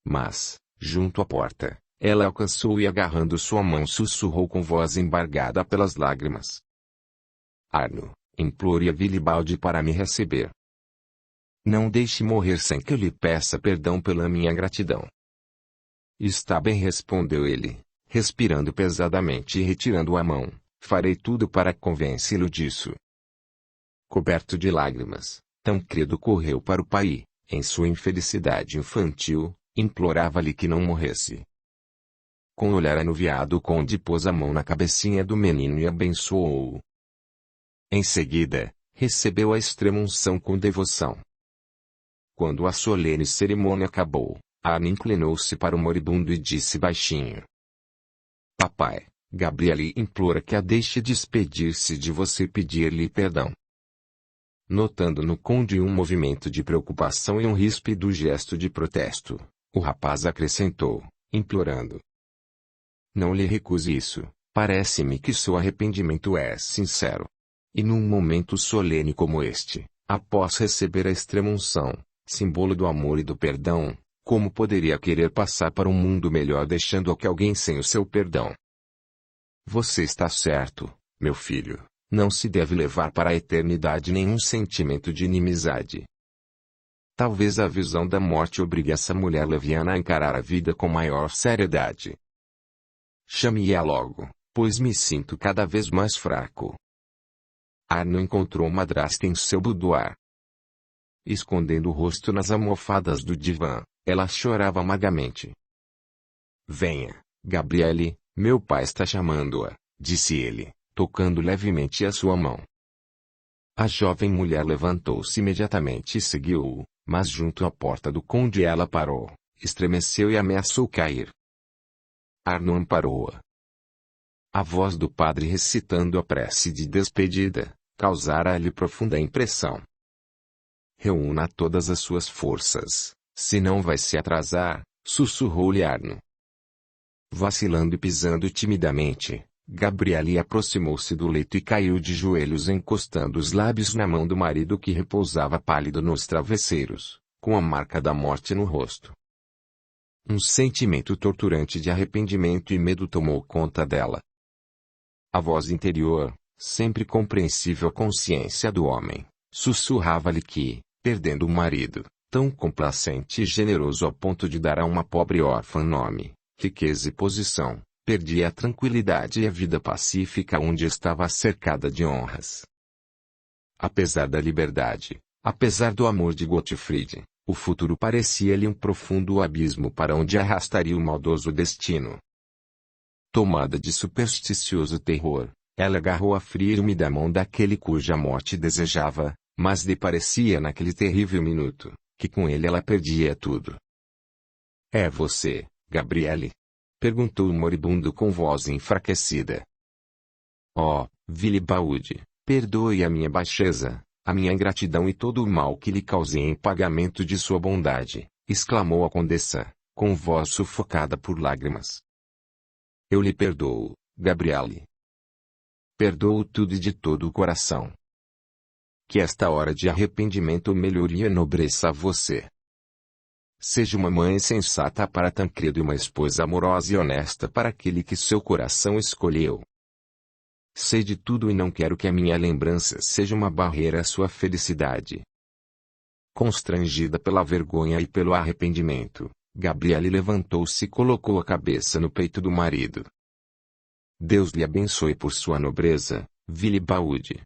Mas, junto à porta, ela alcançou e agarrando sua mão sussurrou com voz embargada pelas lágrimas: Arno, implore a Willibaldi para me receber. Não deixe morrer sem que eu lhe peça perdão pela minha gratidão. Está bem, respondeu ele, respirando pesadamente e retirando a mão, farei tudo para convencê-lo disso. Coberto de lágrimas, Tancredo correu para o pai, em sua infelicidade infantil, implorava-lhe que não morresse. Com o olhar anuviado o conde pôs a mão na cabecinha do menino e abençoou-o. Em seguida, recebeu a extrema-unção com devoção. Quando a solene cerimônia acabou, Arno inclinou-se para o moribundo e disse baixinho: Papai, Gabriele implora que a deixe despedir-se de você e pedir-lhe perdão. Notando no conde um movimento de preocupação e um ríspido gesto de protesto, o rapaz acrescentou, implorando: Não lhe recuse isso, parece-me que seu arrependimento é sincero. E num momento solene como este, após receber a extrema-unção, símbolo do amor e do perdão, como poderia querer passar para um mundo melhor deixando que alguém sem o seu perdão? Você está certo, meu filho, não se deve levar para a eternidade nenhum sentimento de inimizade. Talvez a visão da morte obrigue essa mulher leviana a encarar a vida com maior seriedade. Chame-a logo, pois me sinto cada vez mais fraco. Arno encontrou a madrasta em seu boudoir. Escondendo o rosto nas almofadas do divã, ela chorava amargamente. Venha, Gabriele, meu pai está chamando-a, disse ele, tocando levemente a sua mão. A jovem mulher levantou-se imediatamente e seguiu-o, mas junto à porta do conde ela parou, estremeceu e ameaçou cair. Arno amparou-a. A voz do padre recitando a prece de despedida causara-lhe profunda impressão. Reúna todas as suas forças, senão vai se atrasar, sussurrou-lhe Arno. Vacilando e pisando timidamente, Gabriele aproximou-se do leito e caiu de joelhos encostando os lábios na mão do marido que repousava pálido nos travesseiros, com a marca da morte no rosto. Um sentimento torturante de arrependimento e medo tomou conta dela. A voz interior, sempre compreensível à consciência do homem, sussurrava-lhe que, perdendo o marido, tão complacente e generoso ao ponto de dar a uma pobre órfã nome, riqueza e posição, perdia a tranquilidade e a vida pacífica onde estava cercada de honras. Apesar da liberdade, apesar do amor de Gottfried, o futuro parecia-lhe um profundo abismo para onde arrastaria o maldoso destino. Tomada de supersticioso terror, ela agarrou a fria e úmida mão daquele cuja morte desejava, mas lhe parecia naquele terrível minuto, que com ele ela perdia tudo. É você, Gabriele? Perguntou o moribundo com voz enfraquecida. Oh, Vilibaldi, perdoe a minha baixeza, a minha ingratidão e todo o mal que lhe causei em pagamento de sua bondade, exclamou a condessa, com voz sufocada por lágrimas. Eu lhe perdoo, Gabriele. Perdoo tudo e de todo o coração. Que esta hora de arrependimento melhorie e enobreça você. Seja uma mãe sensata para Tancredo e uma esposa amorosa e honesta para aquele que seu coração escolheu. Sei de tudo e não quero que a minha lembrança seja uma barreira à sua felicidade. Constrangida pela vergonha e pelo arrependimento, Gabriele levantou-se e colocou a cabeça no peito do marido. Deus lhe abençoe por sua nobreza, Vilibaldi.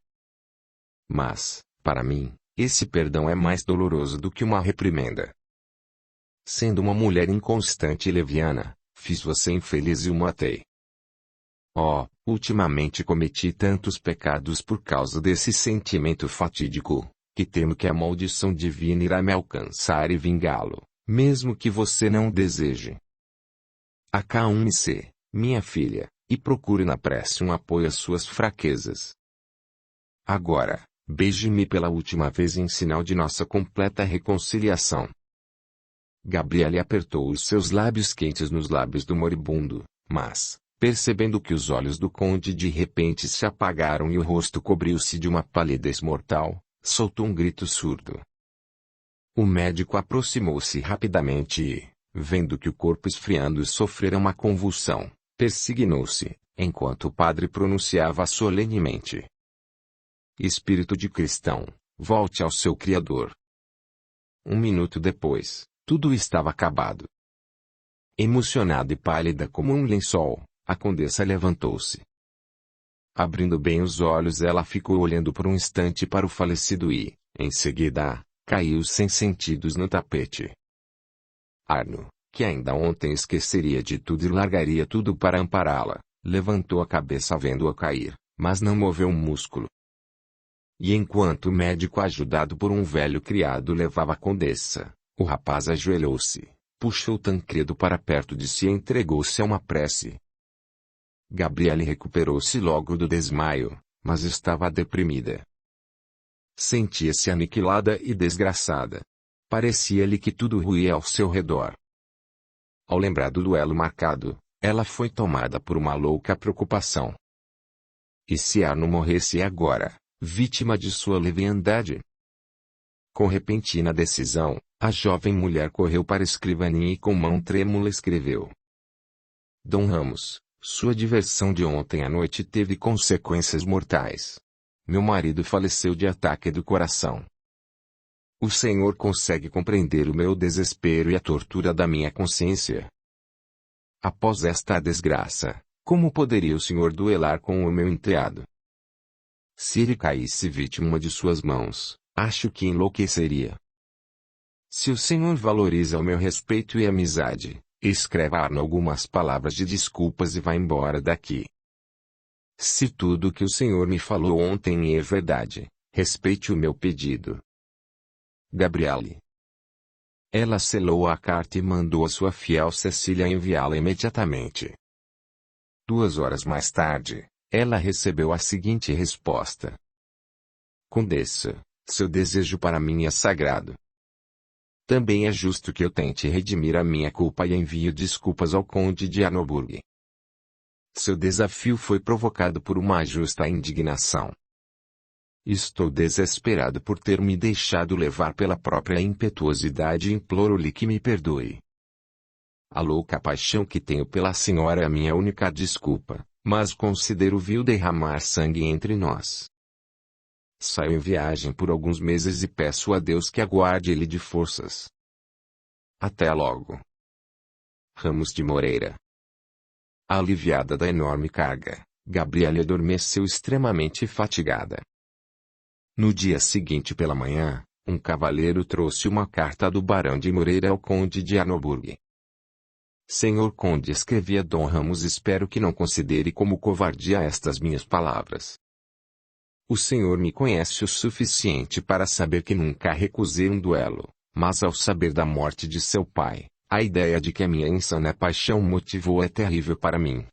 Mas, para mim, esse perdão é mais doloroso do que uma reprimenda. Sendo uma mulher inconstante e leviana, fiz você infeliz e o matei. Oh, ultimamente cometi tantos pecados por causa desse sentimento fatídico, que temo que a maldição divina irá me alcançar e vingá-lo, mesmo que você não deseje. Acalme-se, minha filha, e procure na prece um apoio às suas fraquezas. Agora, beije-me pela última vez em sinal de nossa completa reconciliação. Gabriele apertou os seus lábios quentes nos lábios do moribundo, mas, percebendo que os olhos do conde de repente se apagaram e o rosto cobriu-se de uma palidez mortal, soltou um grito surdo. O médico aproximou-se rapidamente e, vendo que o corpo esfriando sofrera uma convulsão, persignou-se, enquanto o padre pronunciava solenemente: Espírito de cristão, volte ao seu Criador. Um minuto depois, tudo estava acabado. Emocionada e pálida como um lençol, a condessa levantou-se. Abrindo bem os olhos, ela ficou olhando por um instante para o falecido e, em seguida, caiu sem sentidos no tapete. Arno, que ainda ontem esqueceria de tudo e largaria tudo para ampará-la, levantou a cabeça vendo-a cair, mas não moveu um músculo. E enquanto o médico ajudado por um velho criado levava a condessa, o rapaz ajoelhou-se, puxou Tancredo para perto de si e entregou-se a uma prece. Gabriele recuperou-se logo do desmaio, mas estava deprimida. Sentia-se aniquilada e desgraçada. Parecia-lhe que tudo ruía ao seu redor. Ao lembrar do duelo marcado, ela foi tomada por uma louca preocupação. E se Arno morresse agora, vítima de sua leviandade? Com repentina decisão, a jovem mulher correu para a escrivaninha e com mão trêmula escreveu: Dom Ramos, sua diversão de ontem à noite teve consequências mortais. Meu marido faleceu de ataque do coração. O senhor consegue compreender o meu desespero e a tortura da minha consciência? Após esta desgraça, como poderia o senhor duelar com o meu enteado? Se ele caísse vítima de suas mãos, acho que enlouqueceria. Se o senhor valoriza o meu respeito e amizade, escreva a Arno algumas palavras de desculpas e vá embora daqui. Se tudo o que o senhor me falou ontem é verdade, respeite o meu pedido. Gabriele. Ela selou a carta e mandou a sua fiel Cecília enviá-la imediatamente. 2 horas mais tarde, ela recebeu a seguinte resposta: Condessa, seu desejo para mim é sagrado. Também é justo que eu tente redimir a minha culpa e envio desculpas ao conde de Arnoburg. Seu desafio foi provocado por uma justa indignação. Estou desesperado por ter me deixado levar pela própria impetuosidade e imploro-lhe que me perdoe. A louca paixão que tenho pela senhora é a minha única desculpa, mas considero vil derramar sangue entre nós. Saio em viagem por alguns meses e peço a Deus que aguarde ele de forças. Até logo. Ramos de Moreira. Aliviada da enorme carga, Gabriele adormeceu extremamente fatigada. No dia seguinte pela manhã, um cavaleiro trouxe uma carta do barão de Moreira ao conde de Arnoburg. Senhor conde, escrevia Dom Ramos, espero que não considere como covardia estas minhas palavras. O senhor me conhece o suficiente para saber que nunca recusei um duelo, mas ao saber da morte de seu pai, a ideia de que a minha insana paixão motivou é terrível para mim.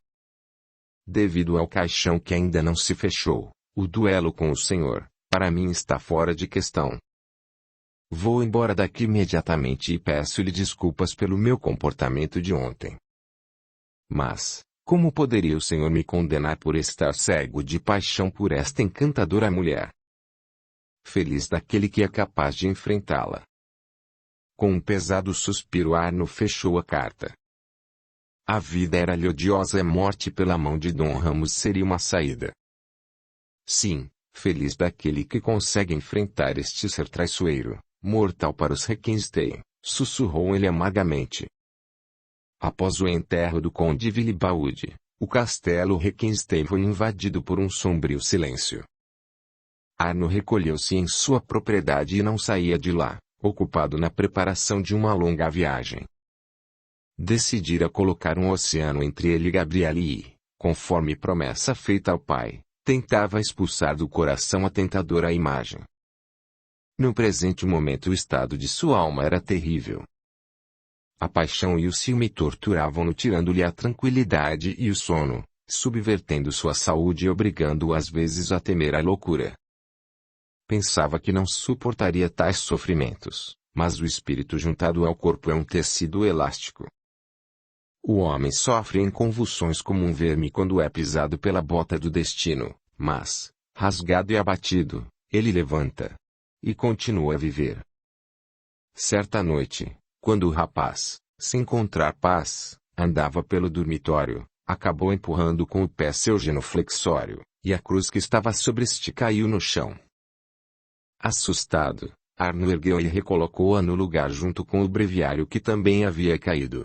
Devido ao caixão que ainda não se fechou, o duelo com o senhor, para mim está fora de questão. Vou embora daqui imediatamente e peço-lhe desculpas pelo meu comportamento de ontem. Mas, como poderia o senhor me condenar por estar cego de paixão por esta encantadora mulher? Feliz daquele que é capaz de enfrentá-la. Com um pesado suspiro Arno fechou a carta. A vida era-lhe odiosa e a morte pela mão de Dom Ramos seria uma saída. Sim, feliz daquele que consegue enfrentar este ser traiçoeiro, mortal para os Requenstein, sussurrou ele amargamente. Após o enterro do conde Willibaud, o castelo Requenstein foi invadido por um sombrio silêncio. Arno recolheu-se em sua propriedade e não saía de lá, ocupado na preparação de uma longa viagem. Decidira colocar um oceano entre ele e Gabriele e, conforme promessa feita ao pai, tentava expulsar do coração a tentadora imagem. No presente momento o estado de sua alma era terrível. A paixão e o ciúme torturavam-no, tirando-lhe a tranquilidade e o sono, subvertendo sua saúde e obrigando-o às vezes a temer a loucura. Pensava que não suportaria tais sofrimentos, mas o espírito juntado ao corpo é um tecido elástico. O homem sofre em convulsões como um verme quando é pisado pela bota do destino, mas, rasgado e abatido, ele levanta e continua a viver. Certa noite, quando o rapaz, sem encontrar paz, andava pelo dormitório, acabou empurrando com o pé seu genuflexório, e a cruz que estava sobre este caiu no chão. Assustado, Arno ergueu e recolocou-a no lugar junto com o breviário que também havia caído.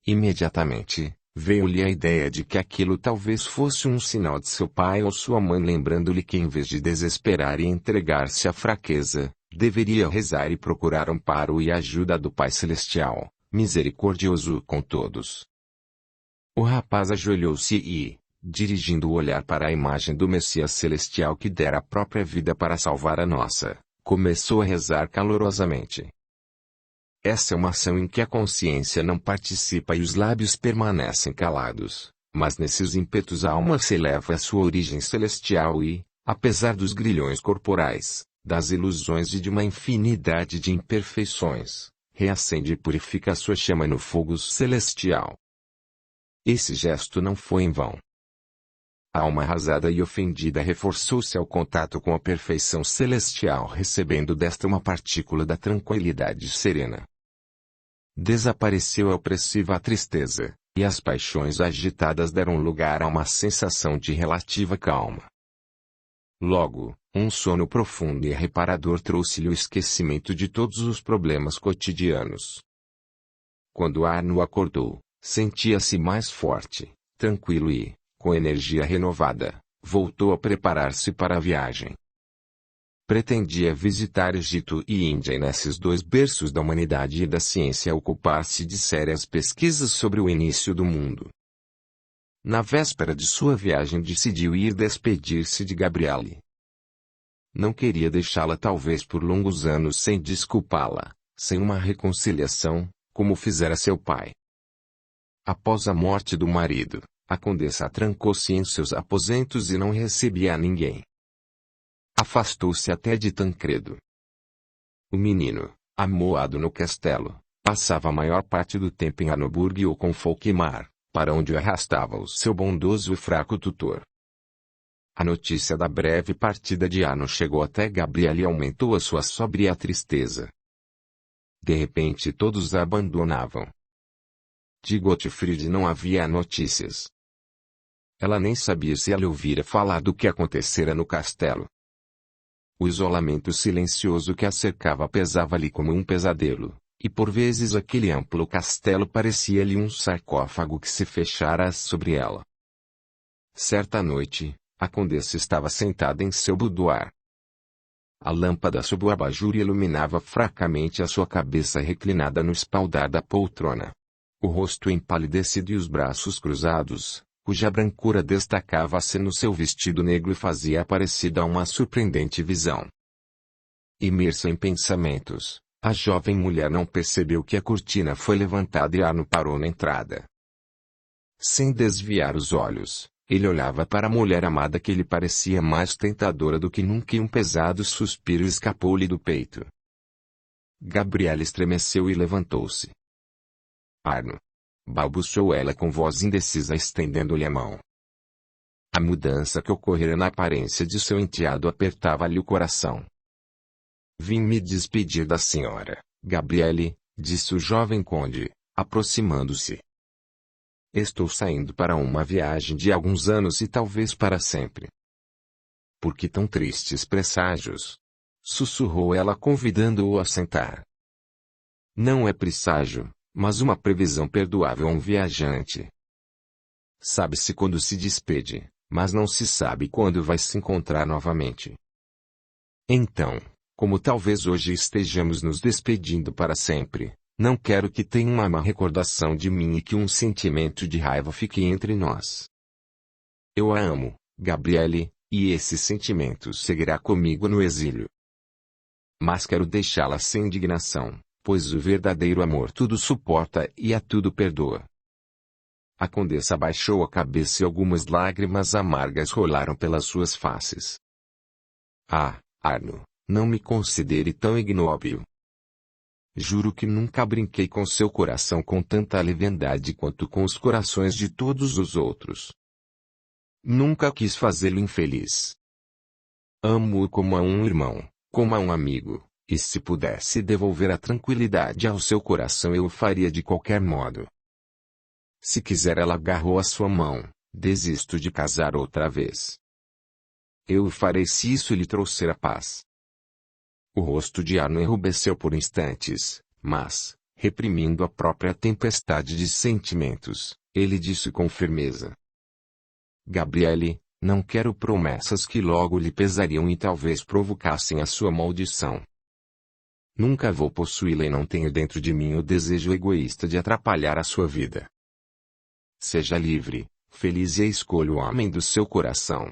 Imediatamente, veio-lhe a ideia de que aquilo talvez fosse um sinal de seu pai ou sua mãe lembrando-lhe que em vez de desesperar e entregar-se à fraqueza, Deveria rezar e procurar amparo e ajuda do Pai Celestial, misericordioso com todos. O rapaz ajoelhou-se e, dirigindo o olhar para a imagem do Messias Celestial que dera a própria vida para salvar a nossa, começou a rezar calorosamente. Essa é uma ação em que a consciência não participa e os lábios permanecem calados, mas nesses ímpetos a alma se eleva à sua origem celestial e, apesar dos grilhões corporais, das ilusões e de uma infinidade de imperfeições, reacende e purifica sua chama no fogo celestial. Esse gesto não foi em vão. A alma arrasada e ofendida reforçou-se ao contato com a perfeição celestial, recebendo desta uma partícula da tranquilidade serena. Desapareceu a opressiva tristeza, e as paixões agitadas deram lugar a uma sensação de relativa calma. Logo, um sono profundo e reparador trouxe-lhe o esquecimento de todos os problemas cotidianos. Quando Arno acordou, sentia-se mais forte, tranquilo e, com energia renovada, voltou a preparar-se para a viagem. Pretendia visitar Egito e Índia e nesses dois berços da humanidade e da ciência ocupar-se de sérias pesquisas sobre o início do mundo. Na véspera de sua viagem decidiu ir despedir-se de Gabriele. Não queria deixá-la talvez por longos anos sem desculpá-la, sem uma reconciliação, como fizera seu pai. Após a morte do marido, a condessa trancou-se em seus aposentos e não recebia a ninguém. Afastou-se até de Tancredo. O menino, amoado no castelo, passava a maior parte do tempo em Arnoburg ou com Folquimar, para onde o arrastava o seu bondoso e fraco tutor. A notícia da breve partida de Arno chegou até Gabriele e aumentou a sua sóbria tristeza. De repente todos a abandonavam. De Gottfried não havia notícias. Ela nem sabia se ele ouvira falar do que acontecera no castelo. O isolamento silencioso que a cercava pesava-lhe como um pesadelo, e por vezes aquele amplo castelo parecia-lhe um sarcófago que se fechara sobre ela. Certa noite, a condessa estava sentada em seu boudoir. A lâmpada sob o abajur iluminava fracamente a sua cabeça reclinada no espaldar da poltrona. O rosto empalidecido e os braços cruzados, cuja brancura destacava-se no seu vestido negro e fazia parecida uma surpreendente visão. Imersa em pensamentos, a jovem mulher não percebeu que a cortina foi levantada e Arno parou na entrada. Sem desviar os olhos, ele olhava para a mulher amada que lhe parecia mais tentadora do que nunca e um pesado suspiro escapou-lhe do peito. Gabriele estremeceu e levantou-se. Arno! Balbuciou ela com voz indecisa estendendo-lhe a mão. A mudança que ocorrera na aparência de seu enteado apertava-lhe o coração. Vim me despedir da senhora, Gabriele, disse o jovem conde, aproximando-se. Estou saindo para uma viagem de alguns anos e talvez para sempre. Por que tão tristes presságios? Sussurrou ela convidando-o a sentar. Não é presságio, mas uma previsão perdoável a um viajante. Sabe-se quando se despede, mas não se sabe quando vai se encontrar novamente. Então, como talvez hoje estejamos nos despedindo para sempre, não quero que tenha uma má recordação de mim e que um sentimento de raiva fique entre nós. Eu a amo, Gabriele, e esse sentimento seguirá comigo no exílio. Mas quero deixá-la sem indignação, pois o verdadeiro amor tudo suporta e a tudo perdoa. A condessa abaixou a cabeça e algumas lágrimas amargas rolaram pelas suas faces. Ah, Arno, não me considere tão ignóbil. Juro que nunca brinquei com seu coração com tanta leviandade quanto com os corações de todos os outros. Nunca quis fazê-lo infeliz. Amo-o como a um irmão, como a um amigo, e se pudesse devolver a tranquilidade ao seu coração eu o faria de qualquer modo. Se quiser, ela agarrou a sua mão, desisto de casar outra vez. Eu o farei se isso lhe trouxer a paz. O rosto de Arno enrubesceu por instantes, mas, reprimindo a própria tempestade de sentimentos, ele disse com firmeza. Gabriele, não quero promessas que logo lhe pesariam e talvez provocassem a sua maldição. Nunca vou possuí-la e não tenho dentro de mim o desejo egoísta de atrapalhar a sua vida. Seja livre, feliz e escolha o homem do seu coração.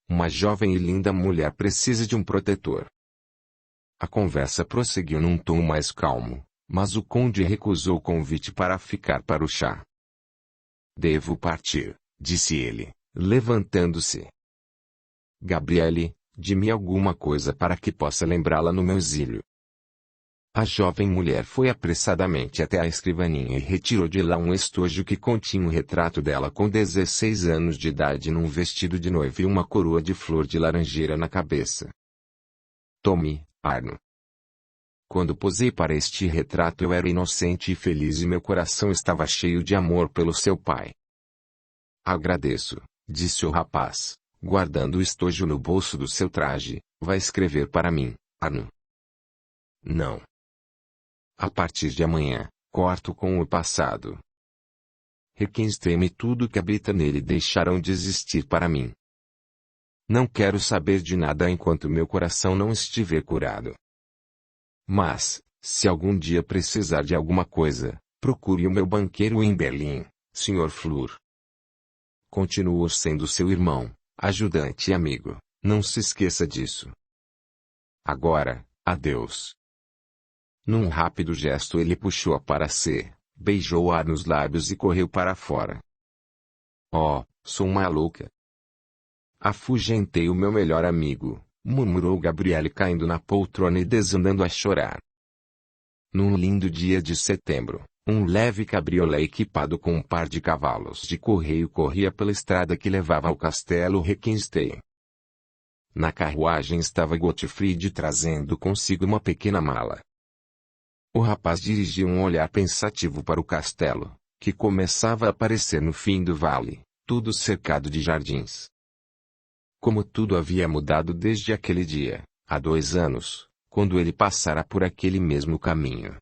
Uma jovem e linda mulher precisa de um protetor. A conversa prosseguiu num tom mais calmo, mas o conde recusou o convite para ficar para o chá. Devo partir, disse ele, levantando-se. Gabriele, dê-me alguma coisa para que possa lembrá-la no meu exílio. A jovem mulher foi apressadamente até a escrivaninha e retirou de lá um estojo que continha um retrato dela com 16 anos de idade num vestido de noiva e uma coroa de flor de laranjeira na cabeça. Tome, Arno. Quando posei para este retrato eu era inocente e feliz e meu coração estava cheio de amor pelo seu pai. Agradeço, disse o rapaz, guardando o estojo no bolso do seu traje. Vai escrever para mim, Arno? Não. A partir de amanhã, corto com o passado. Requinte-me tudo que habita nele deixarão de existir para mim. Não quero saber de nada enquanto meu coração não estiver curado. Mas, se algum dia precisar de alguma coisa, procure o meu banqueiro em Berlim, Sr. Fleur. Continuo sendo seu irmão, ajudante e amigo, não se esqueça disso. Agora, adeus. Num rápido gesto ele puxou-a para si, beijou-a nos lábios e correu para fora. Oh, sou maluca. Afugentei o meu melhor amigo, murmurou Gabriele caindo na poltrona e desandando a chorar. Num lindo dia de setembro, um leve cabriolé equipado com um par de cavalos de correio corria pela estrada que levava ao castelo Requinstein. Na carruagem estava Gottfried trazendo consigo uma pequena mala. O rapaz dirigiu um olhar pensativo para o castelo, que começava a aparecer no fim do vale, tudo cercado de jardins. Como tudo havia mudado desde aquele dia, há 2 anos, quando ele passara por aquele mesmo caminho.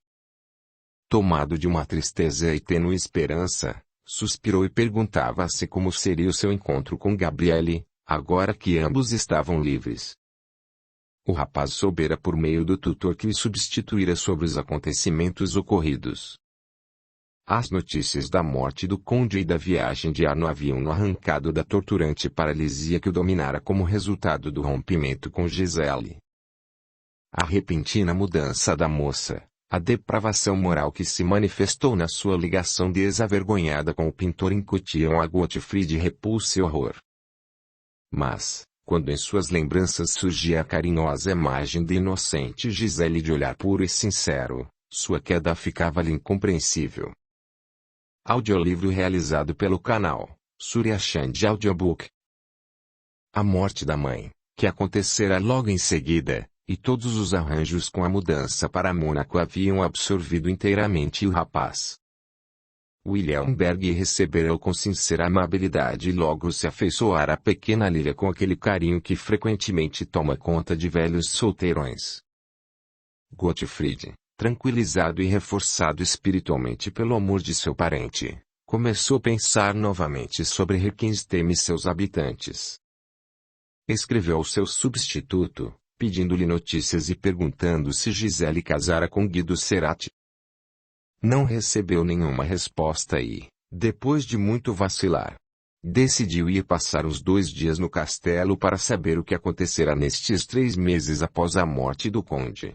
Tomado de uma tristeza e tênue esperança, suspirou e perguntava-se como seria o seu encontro com Gabriele, agora que ambos estavam livres. O rapaz soubera por meio do tutor que lhe substituíra sobre os acontecimentos ocorridos. As notícias da morte do conde e da viagem de Arno haviam-no arrancado da torturante paralisia que o dominara como resultado do rompimento com Gisele. A repentina mudança da moça, a depravação moral que se manifestou na sua ligação desavergonhada com o pintor incutiam a Gottfried repulsa e horror. Mas, quando em suas lembranças surgia a carinhosa imagem de inocente Gisele de olhar puro e sincero, sua queda ficava-lhe incompreensível. Audiolivro realizado pelo canal Surya Chand Audiobook. A morte da mãe, que acontecera logo em seguida, e todos os arranjos com a mudança para Mônaco haviam absorvido inteiramente o rapaz. William Berg recebera-o com sincera amabilidade e logo se afeiçoara à pequena Lília com aquele carinho que frequentemente toma conta de velhos solteirões. Gottfried, tranquilizado e reforçado espiritualmente pelo amor de seu parente, começou a pensar novamente sobre Requinstein e seus habitantes. Escreveu ao seu substituto, pedindo-lhe notícias e perguntando se Gisele casara com Guido Cerati. Não recebeu nenhuma resposta e, depois de muito vacilar, decidiu ir passar os 2 dias no castelo para saber o que acontecera nestes 3 meses após a morte do conde.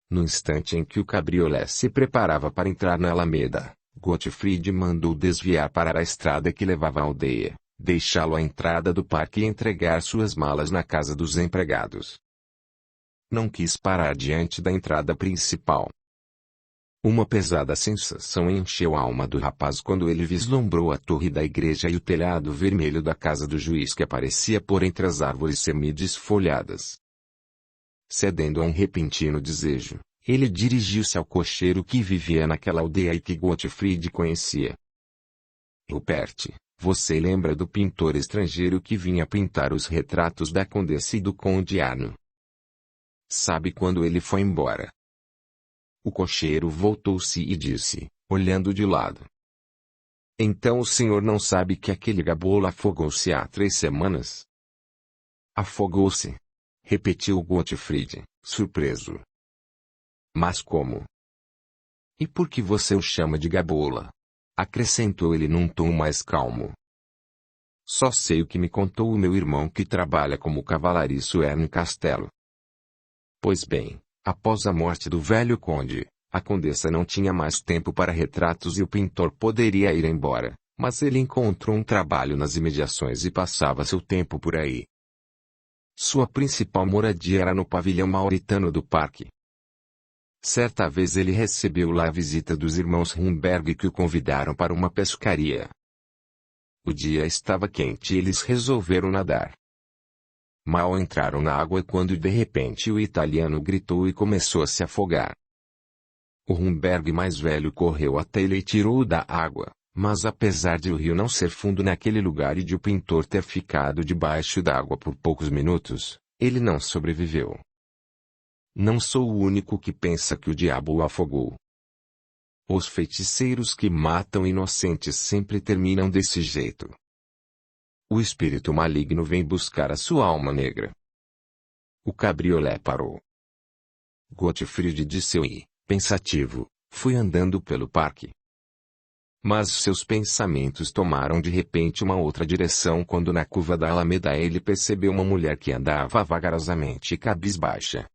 No instante em que o cabriolé se preparava para entrar na Alameda, Gottfried mandou desviar para a estrada que levava à aldeia, deixá-lo à entrada do parque e entregar suas malas na casa dos empregados. Não quis parar diante da entrada principal. Uma pesada sensação encheu a alma do rapaz quando ele vislumbrou a torre da igreja e o telhado vermelho da casa do juiz que aparecia por entre as árvores semi-desfolhadas. Cedendo a um repentino desejo, ele dirigiu-se ao cocheiro que vivia naquela aldeia e que Gottfried conhecia. Rupert, você lembra do pintor estrangeiro que vinha pintar os retratos da condessa e do conde Arno? Sabe quando ele foi embora? O cocheiro voltou-se e disse, olhando de lado. Então o senhor não sabe que aquele gabolo afogou-se há 3 semanas? Afogou-se? Repetiu Gottfried, surpreso. Mas como? E por que você o chama de Gabola? Acrescentou ele num tom mais calmo. Só sei o que me contou o meu irmão que trabalha como cavalariço no castelo. Pois bem, após a morte do velho conde, a condessa não tinha mais tempo para retratos e o pintor poderia ir embora, mas ele encontrou um trabalho nas imediações e passava seu tempo por aí. Sua principal moradia era no pavilhão mauritano do parque. Certa vez ele recebeu lá a visita dos irmãos Humberg que o convidaram para uma pescaria. O dia estava quente e eles resolveram nadar. Mal entraram na água quando de repente o italiano gritou e começou a se afogar. O Humberg mais velho correu até ele e tirou-o da água, mas apesar de o rio não ser fundo naquele lugar e de o pintor ter ficado debaixo d'água por poucos minutos, ele não sobreviveu. Não sou o único que pensa que o diabo o afogou. Os feiticeiros que matam inocentes sempre terminam desse jeito. O espírito maligno vem buscar a sua alma negra. O cabriolé parou. Gottfried disse e, pensativo, foi andando pelo parque. Mas seus pensamentos tomaram de repente uma outra direção quando na curva da Alameda ele percebeu uma mulher que andava vagarosamente cabisbaixa.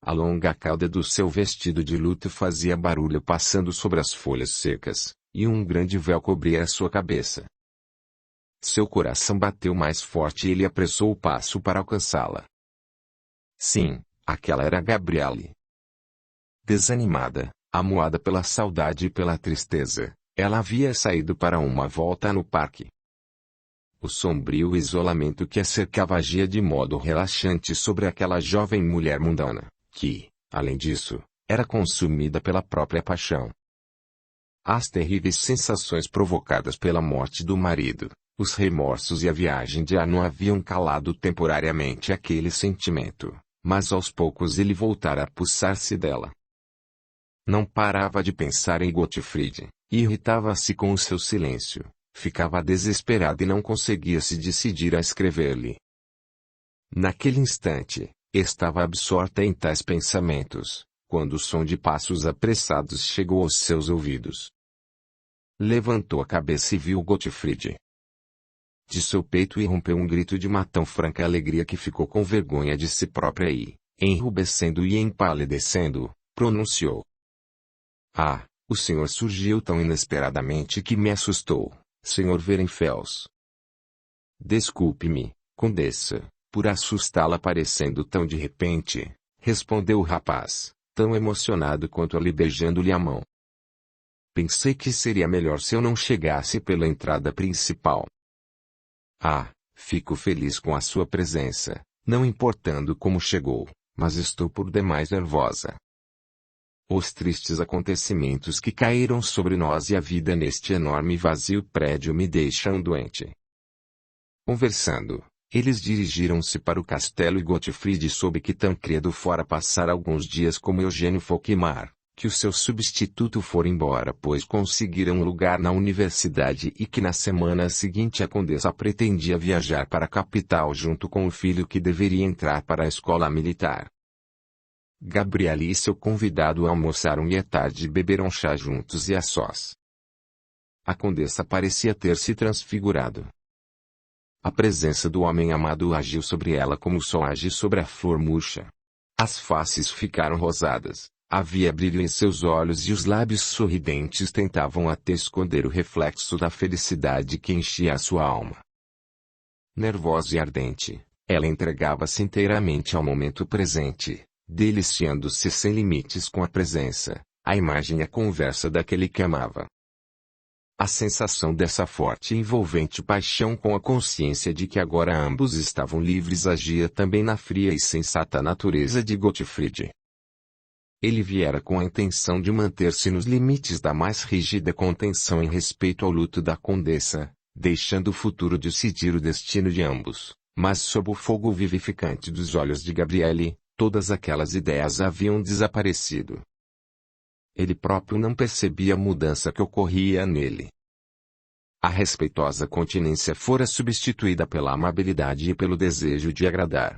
A longa cauda do seu vestido de luto fazia barulho passando sobre as folhas secas, e um grande véu cobria a sua cabeça. Seu coração bateu mais forte e ele apressou o passo para alcançá-la. Sim, aquela era Gabriele. Desanimada, amuada pela saudade e pela tristeza, ela havia saído para uma volta no parque. O sombrio isolamento que a cercava agia de modo relaxante sobre aquela jovem mulher mundana, que, além disso, era consumida pela própria paixão. As terríveis sensações provocadas pela morte do marido, os remorsos e a viagem de Arno haviam calado temporariamente aquele sentimento, mas aos poucos ele voltara a pulsar-se dela. Não parava de pensar em Gottfried, e irritava-se com o seu silêncio, ficava desesperado e não conseguia se decidir a escrever-lhe. Naquele instante, estava absorta em tais pensamentos, quando o som de passos apressados chegou aos seus ouvidos. Levantou a cabeça e viu Gottfried. De seu peito irrompeu um grito de uma tão franca alegria que ficou com vergonha de si própria e, enrubescendo e empalidecendo, pronunciou. Ah, o senhor surgiu tão inesperadamente que me assustou, Sr. Weirenfels. Desculpe-me, condessa, por assustá-la parecendo tão de repente, respondeu o rapaz, tão emocionado quanto ali beijando-lhe a mão. Pensei que seria melhor se eu não chegasse pela entrada principal. Ah, fico feliz com a sua presença, não importando como chegou, mas estou por demais nervosa. Os tristes acontecimentos que caíram sobre nós e a vida neste enorme e vazio prédio me deixam doente. Conversando, eles dirigiram-se para o castelo e Gottfried soube que Tancredo fora passar alguns dias como Eugênio Folquimar, que o seu substituto fora embora pois conseguira um lugar na universidade e que na semana seguinte a condessa pretendia viajar para a capital junto com o filho que deveria entrar para a escola militar. Gabriele e seu convidado almoçaram e à tarde beberam chá juntos e a sós. A condessa parecia ter se transfigurado. A presença do homem amado agiu sobre ela como o sol age sobre a flor murcha. As faces ficaram rosadas, havia brilho em seus olhos e os lábios sorridentes tentavam até esconder o reflexo da felicidade que enchia a sua alma. Nervosa e ardente, ela entregava-se inteiramente ao momento presente, deliciando-se sem limites com a presença, a imagem e a conversa daquele que amava. A sensação dessa forte e envolvente paixão com a consciência de que agora ambos estavam livres agia também na fria e sensata natureza de Gottfried. Ele viera com a intenção de manter-se nos limites da mais rígida contenção em respeito ao luto da condessa, deixando o futuro decidir o destino de ambos, mas sob o fogo vivificante dos olhos de Gabriele, todas aquelas ideias haviam desaparecido. Ele próprio não percebia a mudança que ocorria nele. A respeitosa continência fora substituída pela amabilidade e pelo desejo de agradar.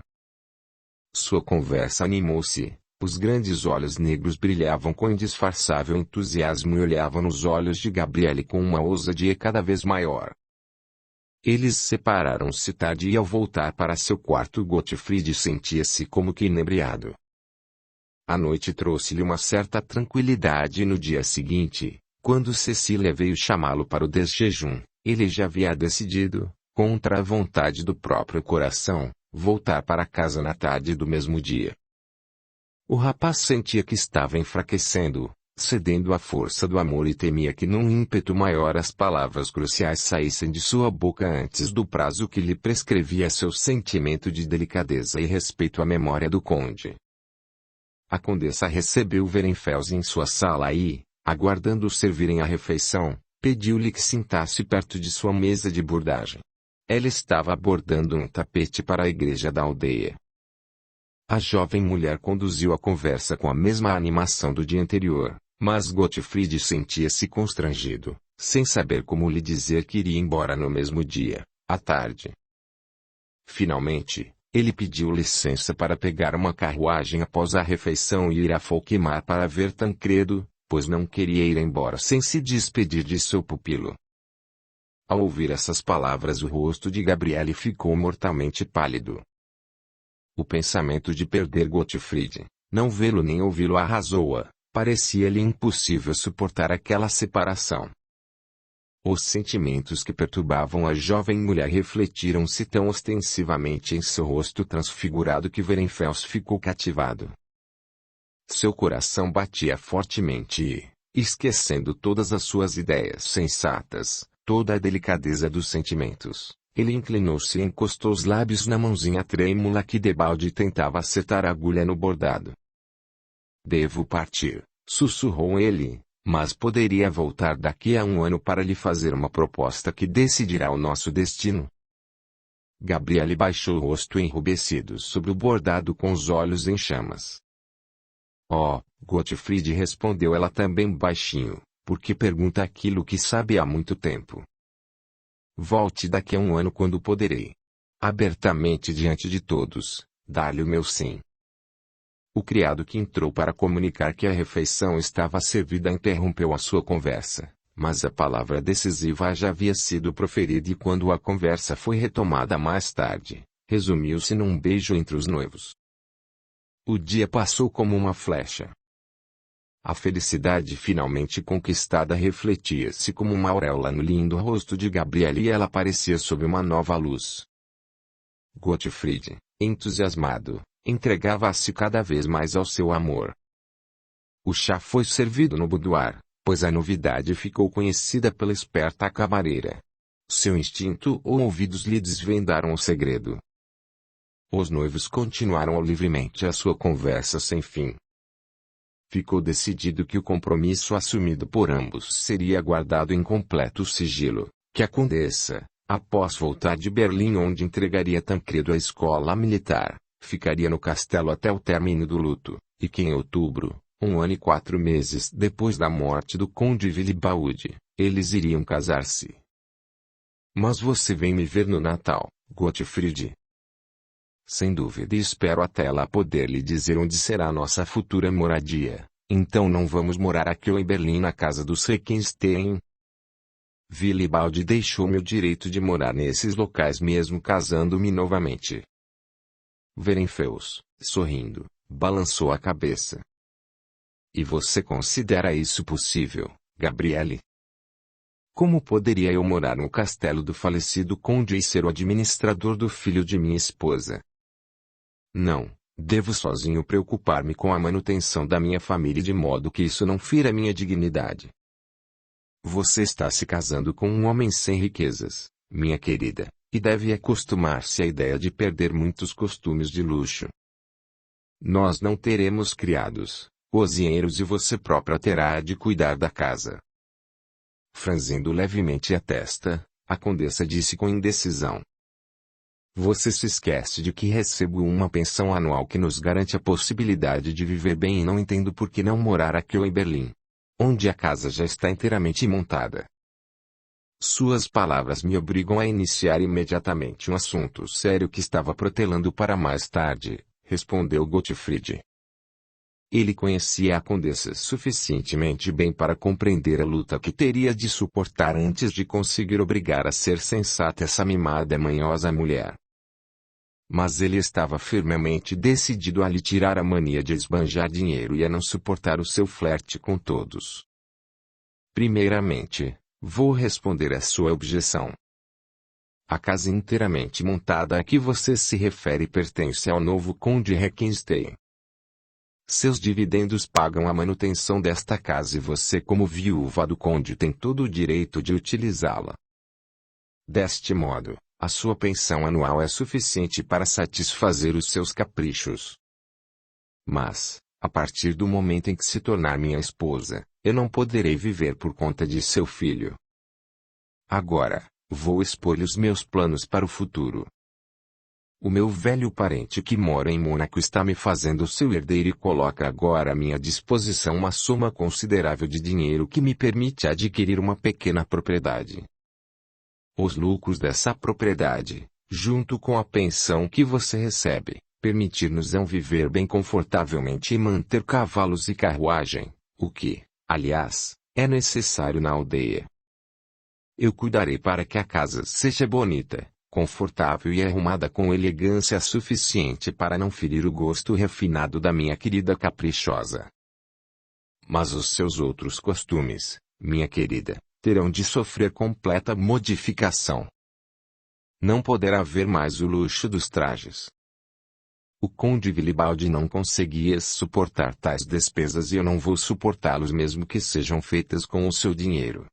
Sua conversa animou-se, Os grandes olhos negros brilhavam com indisfarçável entusiasmo e olhavam nos olhos de Gabriele com uma ousadia cada vez maior. Eles separaram-se tarde e ao voltar para seu quarto Gottfried sentia-se como que inebriado. A noite trouxe-lhe uma certa tranquilidade e no dia seguinte, quando Cecília veio chamá-lo para o desjejum, ele já havia decidido, contra a vontade do próprio coração, voltar para casa na tarde do mesmo dia. O rapaz sentia que estava enfraquecendo, cedendo à força do amor e temia que num ímpeto maior as palavras cruciais saíssem de sua boca antes do prazo que lhe prescrevia seu sentimento de delicadeza e respeito à memória do conde. A condessa recebeu Werenfels em sua sala e, aguardando-o servirem a refeição, pediu-lhe que sentasse perto de sua mesa de bordagem. Ela estava bordando um tapete para a igreja da aldeia. A jovem mulher conduziu a conversa com a mesma animação do dia anterior, mas Gottfried sentia-se constrangido, sem saber como lhe dizer que iria embora no mesmo dia, à tarde. Finalmente, ele pediu licença para pegar uma carruagem após a refeição e ir a Folquemar para ver Tancredo, pois não queria ir embora sem se despedir de seu pupilo. Ao ouvir essas palavras o rosto de Gabriele ficou mortalmente pálido. O pensamento de perder Gottfried, não vê-lo nem ouvi-lo arrasou-a, parecia-lhe impossível suportar aquela separação. Os sentimentos que perturbavam a jovem mulher refletiram-se tão ostensivamente em seu rosto transfigurado que Werenfels ficou cativado. Seu coração batia fortemente e, esquecendo todas as suas ideias sensatas, toda a delicadeza dos sentimentos, ele inclinou-se e encostou os lábios na mãozinha trêmula que debalde tentava acertar a agulha no bordado. Devo partir, sussurrou ele, mas poderia voltar daqui a 1 ano para lhe fazer uma proposta que decidirá o nosso destino. Gabriele baixou o rosto enrubescido sobre o bordado com os olhos em chamas. Oh, Gottfried, respondeu ela também baixinho, porque pergunta aquilo que sabe há muito tempo. Volte daqui a 1 ano quando poderei. Abertamente diante de todos, dar-lhe o meu sim. O criado que entrou para comunicar que a refeição estava servida interrompeu a sua conversa, mas a palavra decisiva já havia sido proferida e quando a conversa foi retomada mais tarde, resumiu-se num beijo entre os noivos. O dia passou como uma flecha. A felicidade finalmente conquistada refletia-se como uma auréola no lindo rosto de Gabriele e ela aparecia sob uma nova luz. Gottfried, entusiasmado, entregava-se cada vez mais ao seu amor. O chá foi servido no boudoir, pois a novidade ficou conhecida pela esperta camareira. Seu instinto ou ouvidos lhe desvendaram o segredo. Os noivos continuaram livremente a sua conversa sem fim. Ficou decidido que o compromisso assumido por ambos seria guardado em completo sigilo, que a condessa, após voltar de Berlim onde entregaria Tancredo à escola militar, ficaria no castelo até o término do luto, e que em outubro, 1 ano e 4 meses depois da morte do conde Willibald, eles iriam casar-se. Mas você vem me ver no Natal, Gottfried? Sem dúvida e espero até lá poder lhe dizer onde será nossa futura moradia. Então não vamos morar aqui ou em Berlim na casa dos Requenstein. Willibald deixou-me o direito de morar nesses locais mesmo casando-me novamente. Werenfels, sorrindo, balançou a cabeça. E você considera isso possível, Gabriele? Como poderia eu morar no castelo do falecido conde e ser o administrador do filho de minha esposa? Não, devo sozinho preocupar-me com a manutenção da minha família de modo que isso não fira minha dignidade. Você está se casando com um homem sem riquezas, minha querida, e deve acostumar-se à ideia de perder muitos costumes de luxo. Nós não teremos criados, cozinheiros e você própria terá de cuidar da casa. Franzindo levemente a testa, a condessa disse com indecisão. Você se esquece de que recebo uma pensão anual que nos garante a possibilidade de viver bem e não entendo por que não morar aqui ou em Berlim, onde a casa já está inteiramente montada. Suas palavras me obrigam a iniciar imediatamente um assunto sério que estava protelando para mais tarde, respondeu Gottfried. Ele conhecia a condessa suficientemente bem para compreender a luta que teria de suportar antes de conseguir obrigar a ser sensata essa mimada e manhosa mulher. Mas ele estava firmemente decidido a lhe tirar a mania de esbanjar dinheiro e a não suportar o seu flerte com todos. Primeiramente, vou responder à sua objeção. A casa inteiramente montada a que você se refere pertence ao novo Conde Requenstein. Seus dividendos pagam a manutenção desta casa e você, como viúva do conde, tem todo o direito de utilizá-la. Deste modo, a sua pensão anual é suficiente para satisfazer os seus caprichos. Mas, a partir do momento em que se tornar minha esposa, eu não poderei viver por conta de seu filho. Agora, vou expor-lhe os meus planos para o futuro. O meu velho parente que mora em Mônaco está me fazendo seu herdeiro e coloca agora à minha disposição uma soma considerável de dinheiro que me permite adquirir uma pequena propriedade. Os lucros dessa propriedade, junto com a pensão que você recebe, permitir-nos-ão viver bem confortavelmente e manter cavalos e carruagem, o que, aliás, é necessário na aldeia. Eu cuidarei para que a casa seja bonita, confortável e arrumada com elegância suficiente para não ferir o gosto refinado da minha querida caprichosa. Mas os seus outros costumes, minha querida, terão de sofrer completa modificação. Não poderá haver mais o luxo dos trajes. O conde Vilibaldi não conseguia suportar tais despesas e eu não vou suportá-los mesmo que sejam feitas com o seu dinheiro.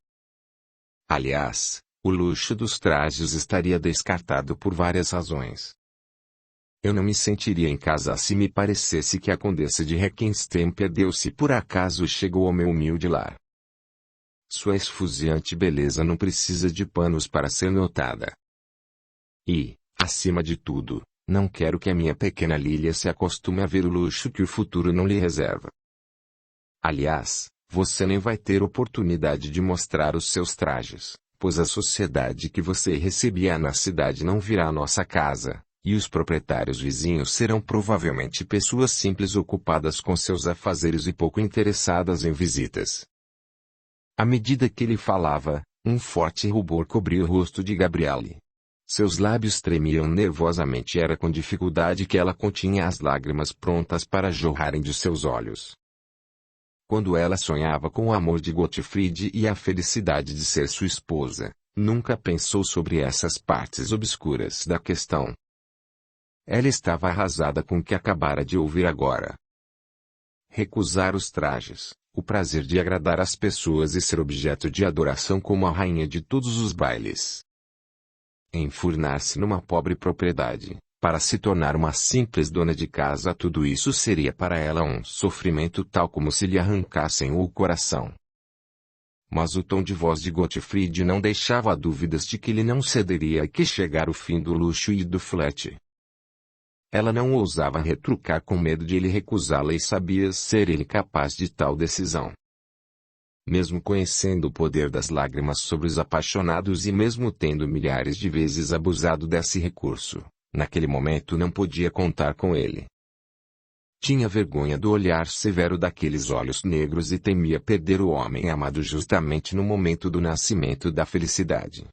Aliás, o luxo dos trajes estaria descartado por várias razões. Eu não me sentiria em casa se me parecesse que a condessa de Requenstein perdeu-se por acaso e chegou ao meu humilde lar. Sua esfuziante beleza não precisa de panos para ser notada. E, acima de tudo, não quero que a minha pequena Lilia se acostume a ver o luxo que o futuro não lhe reserva. Aliás, você nem vai ter oportunidade de mostrar os seus trajes, pois a sociedade que você recebia na cidade não virá à nossa casa, e os proprietários vizinhos serão provavelmente pessoas simples ocupadas com seus afazeres e pouco interessadas em visitas. À medida que ele falava, um forte rubor cobria o rosto de Gabriele. Seus lábios tremiam nervosamente e era com dificuldade que ela continha as lágrimas prontas para jorrarem de seus olhos. Quando ela sonhava com o amor de Gottfried e a felicidade de ser sua esposa, nunca pensou sobre essas partes obscuras da questão. Ela estava arrasada com o que acabara de ouvir agora. Recusar os trajes, o prazer de agradar as pessoas e ser objeto de adoração como a rainha de todos os bailes. Enfurnar-se numa pobre propriedade, para se tornar uma simples dona de casa, tudo isso seria para ela um sofrimento tal como se lhe arrancassem o coração. Mas o tom de voz de Gottfried não deixava dúvidas de que ele não cederia a que chegara o fim do luxo e do flerte. Ela não ousava retrucar com medo de ele recusá-la e sabia ser ele capaz de tal decisão. Mesmo conhecendo o poder das lágrimas sobre os apaixonados e mesmo tendo milhares de vezes abusado desse recurso, naquele momento não podia contar com ele. Tinha vergonha do olhar severo daqueles olhos negros e temia perder o homem amado justamente no momento do nascimento da felicidade.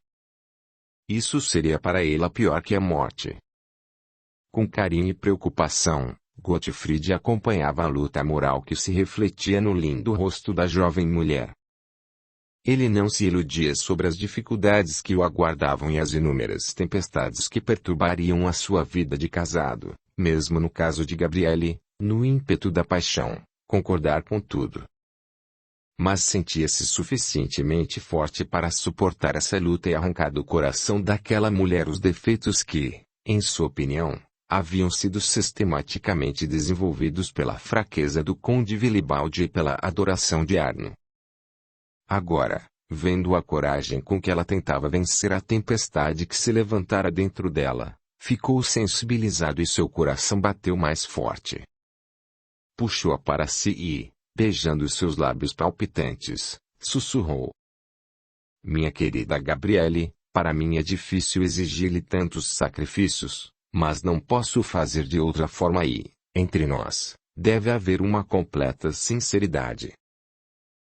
Isso seria para ele pior que a morte. Com carinho e preocupação, Gottfried acompanhava a luta moral que se refletia no lindo rosto da jovem mulher. Ele não se iludia sobre as dificuldades que o aguardavam e as inúmeras tempestades que perturbariam a sua vida de casado, mesmo no caso de Gabriele, no ímpeto da paixão, concordar com tudo. Mas sentia-se suficientemente forte para suportar essa luta e arrancar do coração daquela mulher os defeitos que, em sua opinião, haviam sido sistematicamente desenvolvidos pela fraqueza do conde Vilibaldi e pela adoração de Arno. Agora, vendo a coragem com que ela tentava vencer a tempestade que se levantara dentro dela, ficou sensibilizado e seu coração bateu mais forte. Puxou-a para si e, beijando seus lábios palpitantes, sussurrou: "Minha querida Gabriele, para mim é difícil exigir-lhe tantos sacrifícios, mas não posso fazer de outra forma e, entre nós, Deve haver uma completa sinceridade.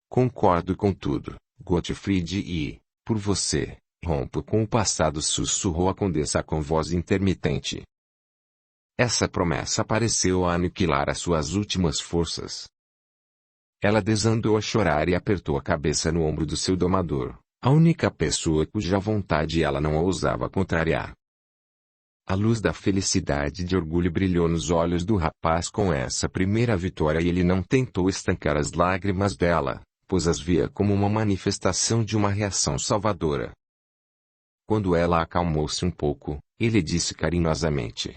Concordo com tudo, Gottfried e, por você, rompo com o passado, sussurrou a condessa com voz intermitente. Essa promessa pareceu aniquilar as suas últimas forças. Ela desandou a chorar e apertou a cabeça no ombro do seu domador, a única pessoa cuja vontade ela não ousava contrariar. A luz da felicidade e de orgulho brilhou nos olhos do rapaz com essa primeira vitória e ele não tentou estancar as lágrimas dela, pois as via como uma manifestação de uma reação salvadora. Quando ela acalmou-se um pouco, ele disse carinhosamente: